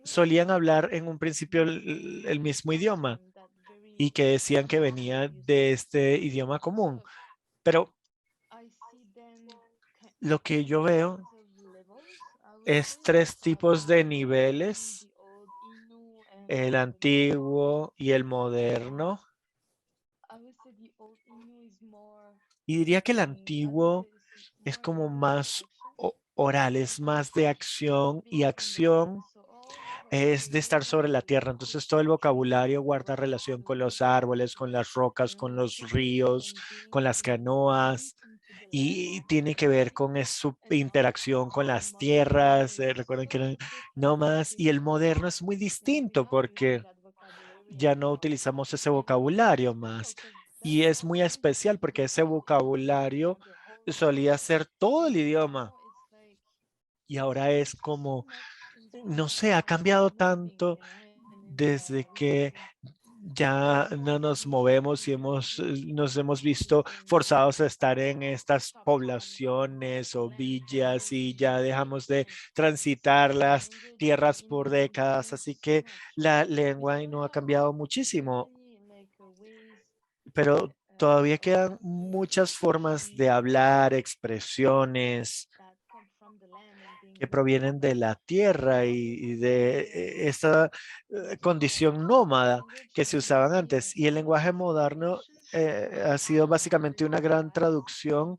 solían hablar en un principio el mismo idioma y que decían que venía de este idioma común. Pero lo que yo veo es tres tipos de niveles, el antiguo y el moderno. Y diría que el antiguo es como más oral, es más de acción y acción es de estar sobre la tierra. Entonces todo el vocabulario guarda relación con los árboles, con las rocas, con los ríos, con las canoas y tiene que ver con su interacción con las tierras. Recuerden que eran nómadas y el moderno es muy distinto porque ya no utilizamos ese vocabulario más. Y es muy especial porque ese vocabulario solía ser todo el idioma y ahora es como, no sé, ha cambiado tanto desde que ya no nos movemos y nos hemos visto forzados a estar en estas poblaciones o villas y ya dejamos de transitar las tierras por décadas. Así que la lengua no ha cambiado muchísimo, pero todavía quedan muchas formas de hablar, expresiones que provienen de la tierra y de esta condición nómada que se usaban antes. Y el lenguaje moderno ha sido básicamente una gran traducción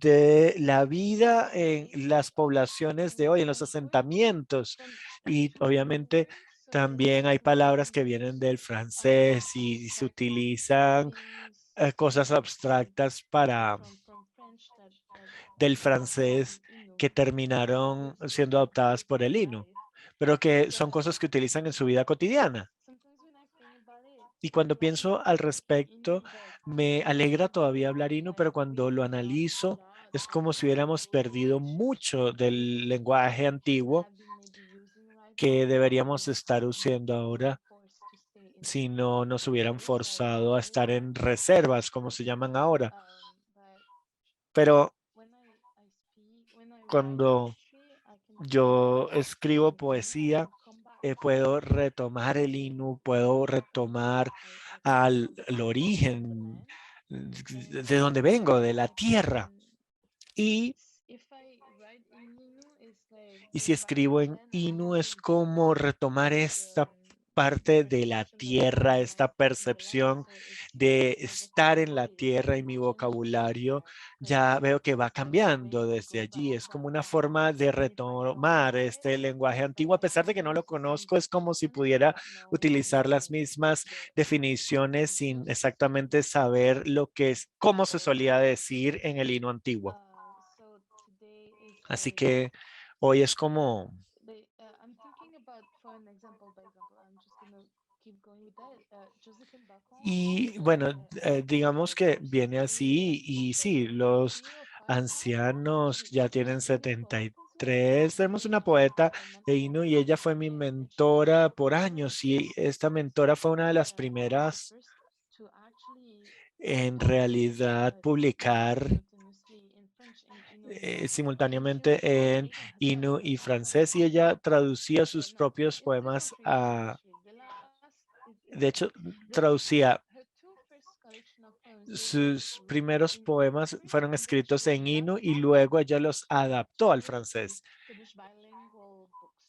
de la vida en las poblaciones de hoy, en los asentamientos. Y obviamente también hay palabras que vienen del francés y se utilizan cosas abstractas del francés que terminaron siendo adoptadas por el Innu, pero que son cosas que utilizan en su vida cotidiana. Y cuando pienso al respecto, me alegra todavía hablar Innu, pero cuando lo analizo, es como si hubiéramos perdido mucho del lenguaje antiguo que deberíamos estar usando ahora si no nos hubieran forzado a estar en reservas, como se llaman ahora. Pero cuando yo escribo poesía, puedo retomar el Innu, puedo retomar al origen de donde vengo, de la tierra. Y si escribo en Innu es como retomar esta parte de la tierra, esta percepción de estar en la tierra y mi vocabulario ya veo que va cambiando desde allí. Es como una forma de retomar este lenguaje antiguo, a pesar de que no lo conozco, es como si pudiera utilizar las mismas definiciones sin exactamente saber lo que es, cómo se solía decir en el Innu antiguo. Así que hoy es como y bueno, digamos que viene así y sí, los ancianos ya tienen 73. Tenemos una poeta de Innu y ella fue mi mentora por años y esta mentora fue una de las primeras en realidad publicar simultáneamente en Innu y francés y ella traducía sus propios poemas de hecho, traducía sus primeros poemas fueron escritos en Innu y luego ella los adaptó al francés.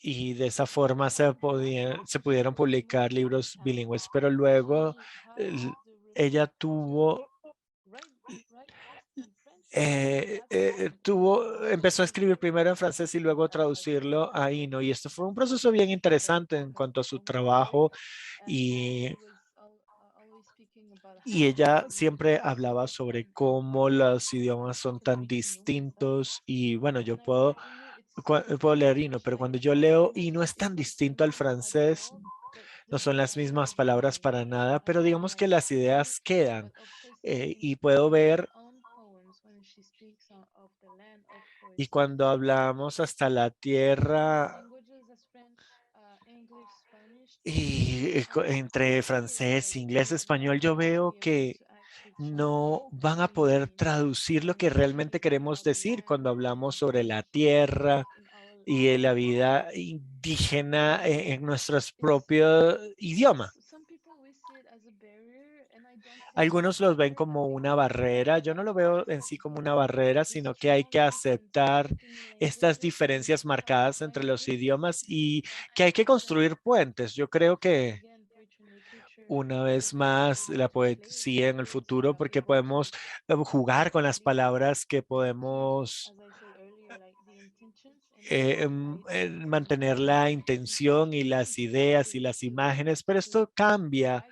Y de esa forma se pudieron publicar libros bilingües, pero luego ella empezó a escribir primero en francés y luego traducirlo a Innu. Y esto fue un proceso bien interesante en cuanto a su trabajo y ella siempre hablaba sobre cómo los idiomas son tan distintos y bueno, yo puedo leer Innu, pero cuando yo leo Innu es tan distinto al francés, no son las mismas palabras para nada, pero digamos que las ideas quedan y puedo ver y cuando hablamos hasta la tierra y entre francés, inglés, español, yo veo que no van a poder traducir lo que realmente queremos decir cuando hablamos sobre la tierra y la vida indígena en nuestro propio idioma. Algunos los ven como una barrera. Yo no lo veo en sí como una barrera, sino que hay que aceptar estas diferencias marcadas entre los idiomas y que hay que construir puentes. Yo creo que una vez más la poesía en el futuro porque podemos jugar con las palabras que podemos mantener la intención y las ideas y las imágenes, pero esto cambia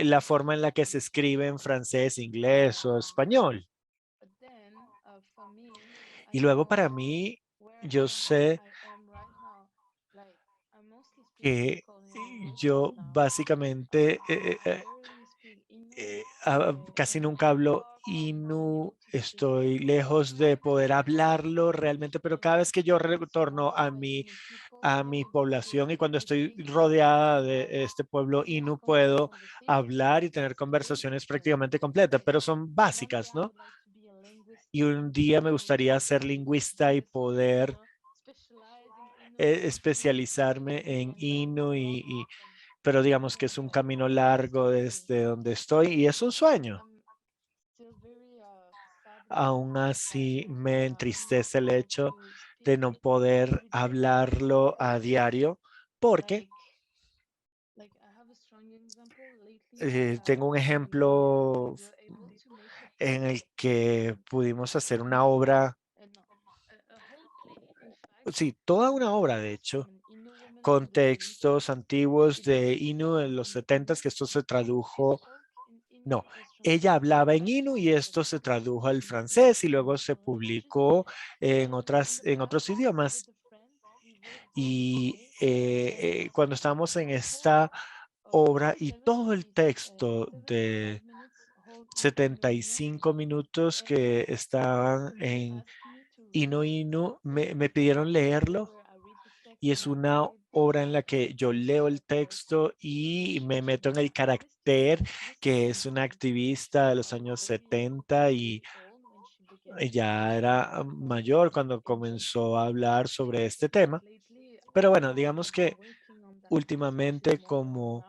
la forma en la que se escribe en francés, inglés o español. Y luego para mí, yo sé que yo básicamente casi nunca hablo Innu, estoy lejos de poder hablarlo realmente, pero cada vez que yo retorno a mi población y cuando estoy rodeada de este pueblo Innu, puedo hablar y tener conversaciones prácticamente completas, pero son básicas, ¿no? Y un día me gustaría ser lingüista y poder especializarme en Innu, pero digamos que es un camino largo desde donde estoy y es un sueño. Aún así me entristece el hecho de no poder hablarlo a diario porque tengo un ejemplo en el que pudimos hacer una obra, sí, toda una obra de hecho, con textos antiguos de Innu en los 70s, que esto se tradujo, no, ella hablaba en Innu y esto se tradujo al francés y luego se publicó en otros idiomas. Y cuando estábamos en esta obra y todo el texto de 75 minutos que estaban en Inu Inu, me pidieron leerlo y es una obra en la que yo leo el texto y me meto en el carácter que es una activista de los años 70 y ya era mayor cuando comenzó a hablar sobre este tema. Pero bueno, digamos que últimamente como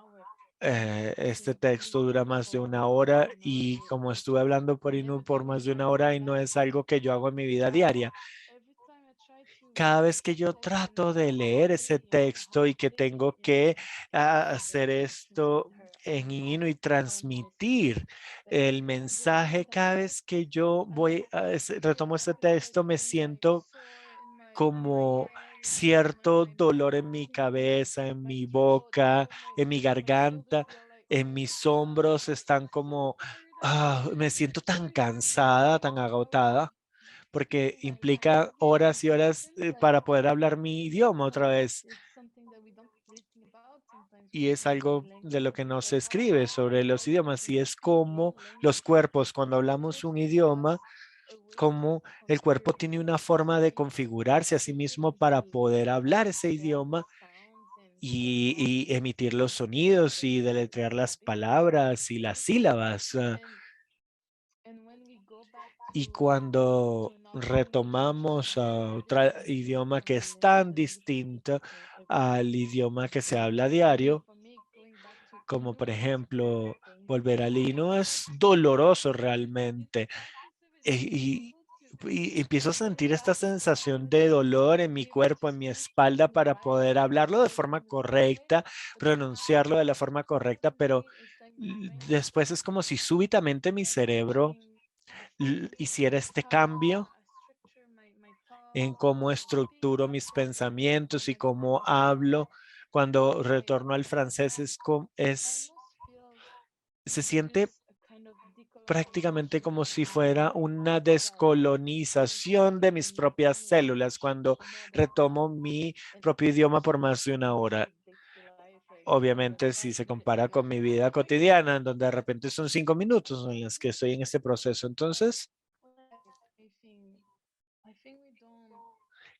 este texto dura más de una hora y como estuve hablando por Inu por más de una hora y no es algo que yo hago en mi vida diaria. Cada vez que yo trato de leer ese texto y que tengo que hacer esto en Inu y transmitir el mensaje, cada vez que yo retomo ese texto, me siento como cierto dolor en mi cabeza, en mi boca, en mi garganta, en mis hombros, están como, me siento tan cansada, tan agotada, porque implica horas y horas para poder hablar mi idioma otra vez. Y es algo de lo que no se escribe sobre los idiomas, y es como los cuerpos, cuando hablamos un idioma, como el cuerpo tiene una forma de configurarse a sí mismo para poder hablar ese idioma y emitir los sonidos y deletrear las palabras y las sílabas. Y cuando retomamos a otro idioma que es tan distinto al idioma que se habla a diario, como por ejemplo volver al hino, es doloroso realmente. Y empiezo a sentir esta sensación de dolor en mi cuerpo, en mi espalda, para poder hablarlo de forma correcta, pronunciarlo de la forma correcta, pero después es como si súbitamente mi cerebro hiciera este cambio en cómo estructuro mis pensamientos y cómo hablo. Cuando retorno al francés se siente prácticamente como si fuera una descolonización de mis propias células cuando retomo mi propio idioma por más de una hora. Obviamente, si se compara con mi vida cotidiana, en donde de repente son 5 minutos en los que estoy en este proceso. Entonces,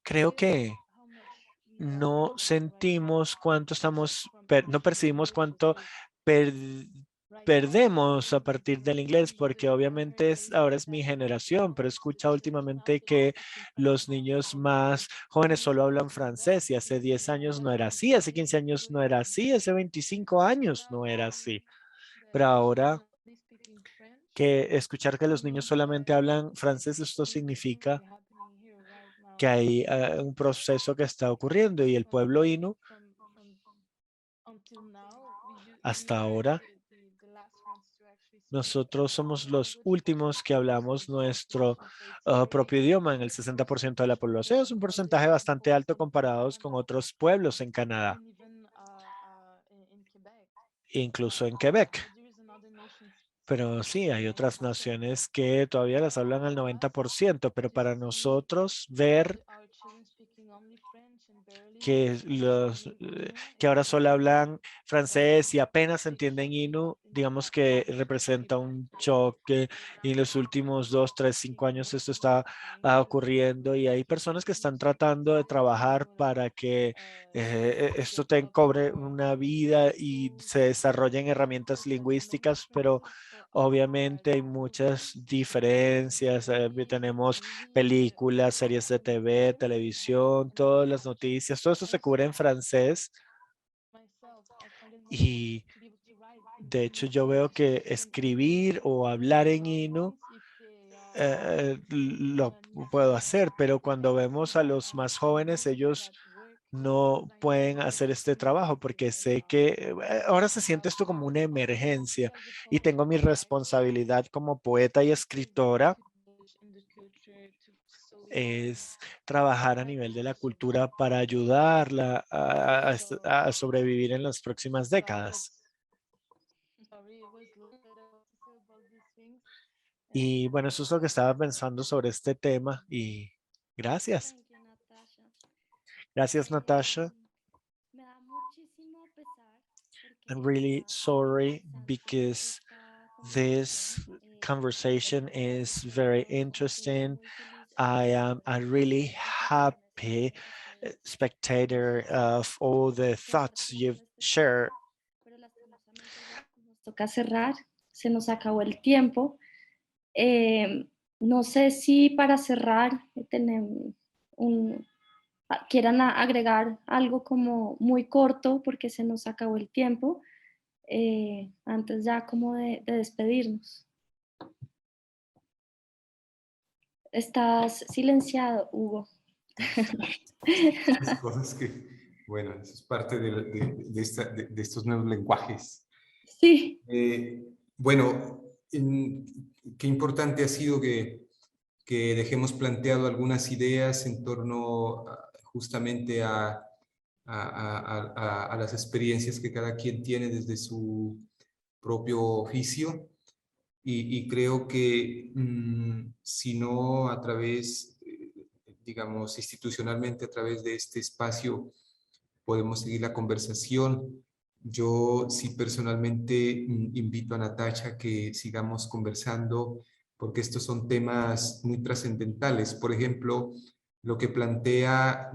creo que no sentimos cuánto no percibimos cuánto per- perdemos a partir del inglés, porque obviamente ahora es mi generación, pero he escuchado últimamente que los niños más jóvenes solo hablan francés y hace 10 años no era así, hace 15 años no era así, hace 25 años no era así. Pero ahora que escuchar que los niños solamente hablan francés, esto significa que hay un proceso que está ocurriendo y el pueblo Innu hasta ahora nosotros somos los últimos que hablamos nuestro propio idioma en el 60% de la población. Es un porcentaje bastante alto comparados con otros pueblos en Canadá, incluso en Quebec. Pero sí, hay otras naciones que todavía las hablan al 90%, pero para nosotros ver que ahora solo hablan francés y apenas entienden Innu, digamos que representa un choque, y en los últimos 2, 3, 5 años esto está ocurriendo, y hay personas que están tratando de trabajar para que esto te cobre una vida y se desarrollen herramientas lingüísticas, pero obviamente hay muchas diferencias. Tenemos películas, series de TV, televisión, todas las noticias, todo eso se cubre en francés, y de hecho yo veo que escribir o hablar en Innu lo puedo hacer, pero cuando vemos a los más jóvenes, ellos no pueden hacer este trabajo porque sé que ahora se siente esto como una emergencia, y tengo mi responsabilidad como poeta y escritora es trabajar a nivel de la cultura para ayudarla a sobrevivir en las próximas décadas. Y bueno, eso es lo que estaba pensando sobre este tema, y gracias. Thank you, Natasha. Gracias, Natasha. Me da muchísimo pesar porque I'm really sorry interesante because esta this conversation is very interesting. Estoy muy feliz I am a really happy spectator of all the thoughts you've shared. pero lastimosamente ya nos toca cerrar, se nos acabó el tiempo. No sé si para cerrar tenemos quieran agregar algo como muy corto porque se nos acabó el tiempo, antes ya como de despedirnos. Estás silenciado, Hugo. Las cosas que, bueno, eso es parte de estos nuevos lenguajes. Sí. Bueno, qué importante ha sido que dejemos planteado algunas ideas en torno justamente a las experiencias que cada quien tiene desde su propio oficio, y creo que si no a través, digamos, institucionalmente a través de este espacio podemos seguir la conversación. Yo sí personalmente invito a Natasha que sigamos conversando, porque estos son temas muy trascendentales. Por ejemplo, lo que plantea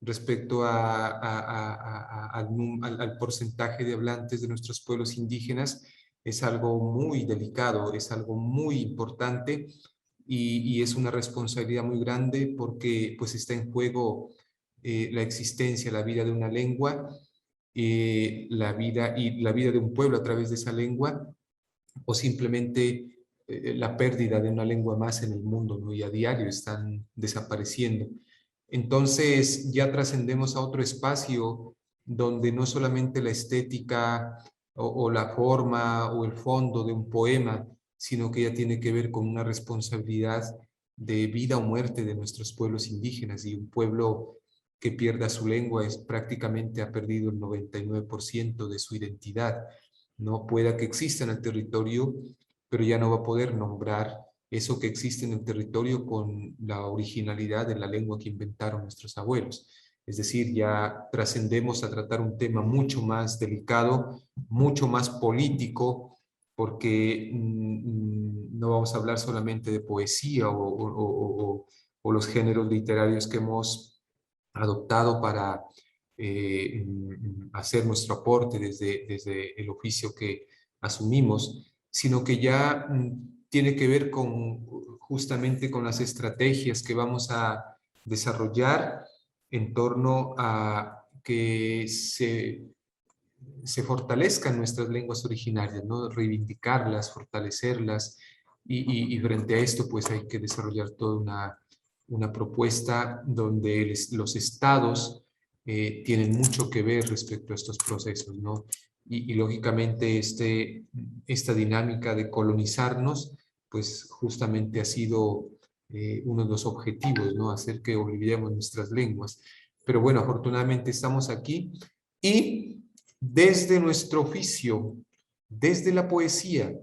respecto al porcentaje de hablantes de nuestros pueblos indígenas es algo muy delicado, es algo muy importante, y es una responsabilidad muy grande porque pues está en juego la existencia, la vida de una lengua, la vida de un pueblo a través de esa lengua, o simplemente la pérdida de una lengua más en el mundo, ¿no? Y a diario están desapareciendo. Entonces ya trascendemos a otro espacio donde no solamente la estética o la forma o el fondo de un poema, sino que ya tiene que ver con una responsabilidad de vida o muerte de nuestros pueblos indígenas, y un pueblo que pierda su lengua es prácticamente ha perdido el 99% de su identidad. No pueda que exista en el territorio, pero ya no va a poder nombrar eso que existe en el territorio con la originalidad de la lengua que inventaron nuestros abuelos. Es decir, ya trascendemos a tratar un tema mucho más delicado, mucho más político, porque no vamos a hablar solamente de poesía o los géneros literarios que hemos adoptado para hacer nuestro aporte desde el oficio que asumimos, sino que ya tiene que ver justamente con las estrategias que vamos a desarrollar en torno a que se fortalezcan nuestras lenguas originarias, ¿no? Reivindicarlas, fortalecerlas, y frente a esto pues hay que desarrollar toda una propuesta donde los estados tienen mucho que ver respecto a estos procesos, ¿no? Y lógicamente esta dinámica de colonizarnos pues justamente ha sido uno de los objetivos, ¿no? Hacer que olvidemos nuestras lenguas. Pero bueno, afortunadamente estamos aquí, y desde nuestro oficio, desde la poesía,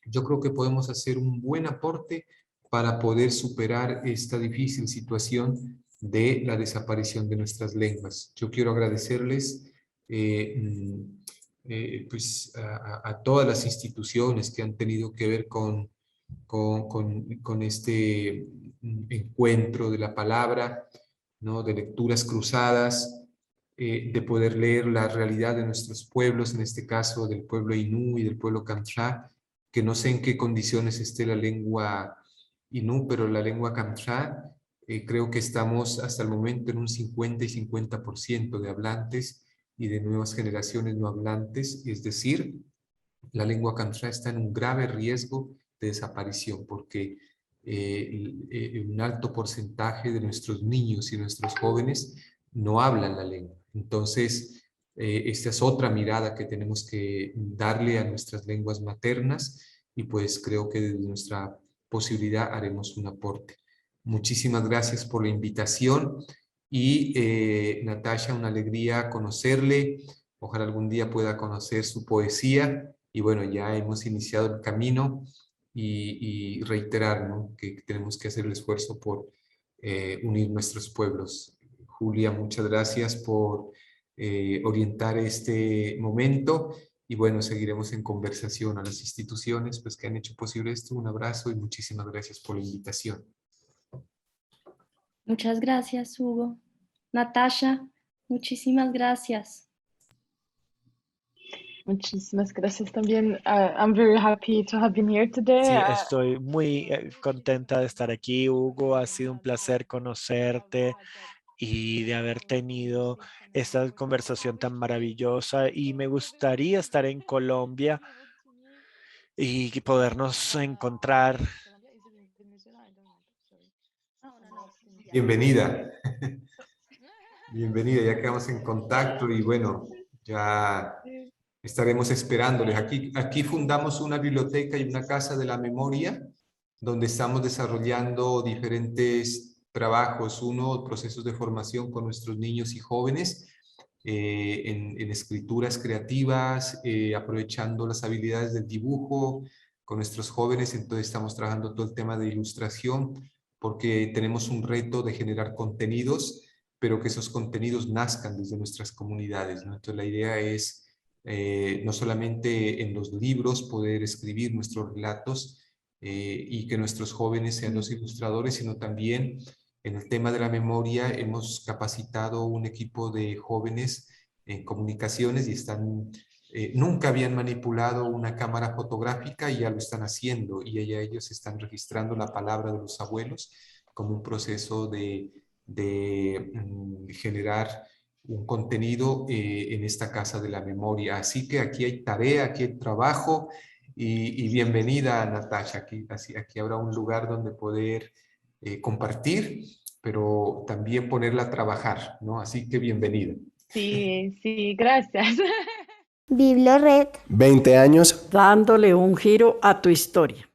yo creo que podemos hacer un buen aporte para poder superar esta difícil situación de la desaparición de nuestras lenguas. Yo quiero agradecerles pues a todas las instituciones que han tenido que ver con este encuentro de la palabra, ¿no? De lecturas cruzadas, de poder leer la realidad de nuestros pueblos, en este caso del pueblo Inú y del pueblo Kamcha, que no sé en qué condiciones esté la lengua Inú, pero la lengua Kamcha, creo que estamos hasta el momento en un 50 y 50% de hablantes y de nuevas generaciones no hablantes, es decir, la lengua Kamcha está en un grave riesgo de desaparición porque un alto porcentaje de nuestros niños y nuestros jóvenes no hablan la lengua. Entonces, esta es otra mirada que tenemos que darle a nuestras lenguas maternas y pues creo que desde nuestra posibilidad haremos un aporte. Muchísimas gracias por la invitación y Natasha, una alegría conocerle. Ojalá algún día pueda conocer su poesía y bueno, ya hemos iniciado el camino y reiterar, ¿no? Que tenemos que hacer el esfuerzo por unir nuestros pueblos. Julia, muchas gracias por orientar este momento y bueno, seguiremos en conversación a las instituciones pues, que han hecho posible esto. Un abrazo y muchísimas gracias por la invitación. Muchas gracias, Hugo. Natasha, muchísimas gracias. Muchísimas gracias también. I'm very happy to have been here today. Sí, estoy muy contenta de estar aquí, Hugo. Ha sido un placer conocerte y de haber tenido esta conversación tan maravillosa. Y me gustaría estar en Colombia y podernos encontrar. Bienvenida. Bienvenida, ya quedamos en contacto y bueno, ya estaremos esperándoles. Aquí fundamos una biblioteca y una casa de la memoria donde estamos desarrollando diferentes trabajos. Uno, procesos de formación con nuestros niños y jóvenes en escrituras creativas, aprovechando las habilidades del dibujo con nuestros jóvenes. Entonces estamos trabajando todo el tema de ilustración porque tenemos un reto de generar contenidos, pero que esos contenidos nazcan desde nuestras comunidades, ¿no? Entonces la idea es no solamente en los libros poder escribir nuestros relatos y que nuestros jóvenes sean los ilustradores, sino también en el tema de la memoria hemos capacitado un equipo de jóvenes en comunicaciones y nunca habían manipulado una cámara fotográfica y ya lo están haciendo y ellos están registrando la palabra de los abuelos como un proceso de generar un contenido en esta casa de la memoria. Así que aquí hay tarea, aquí hay trabajo y bienvenida, Natasha. Aquí habrá un lugar donde poder compartir, pero también ponerla a trabajar, ¿no? Así que bienvenida. Sí, sí, gracias. Biblored. 20 años dándole un giro a tu historia.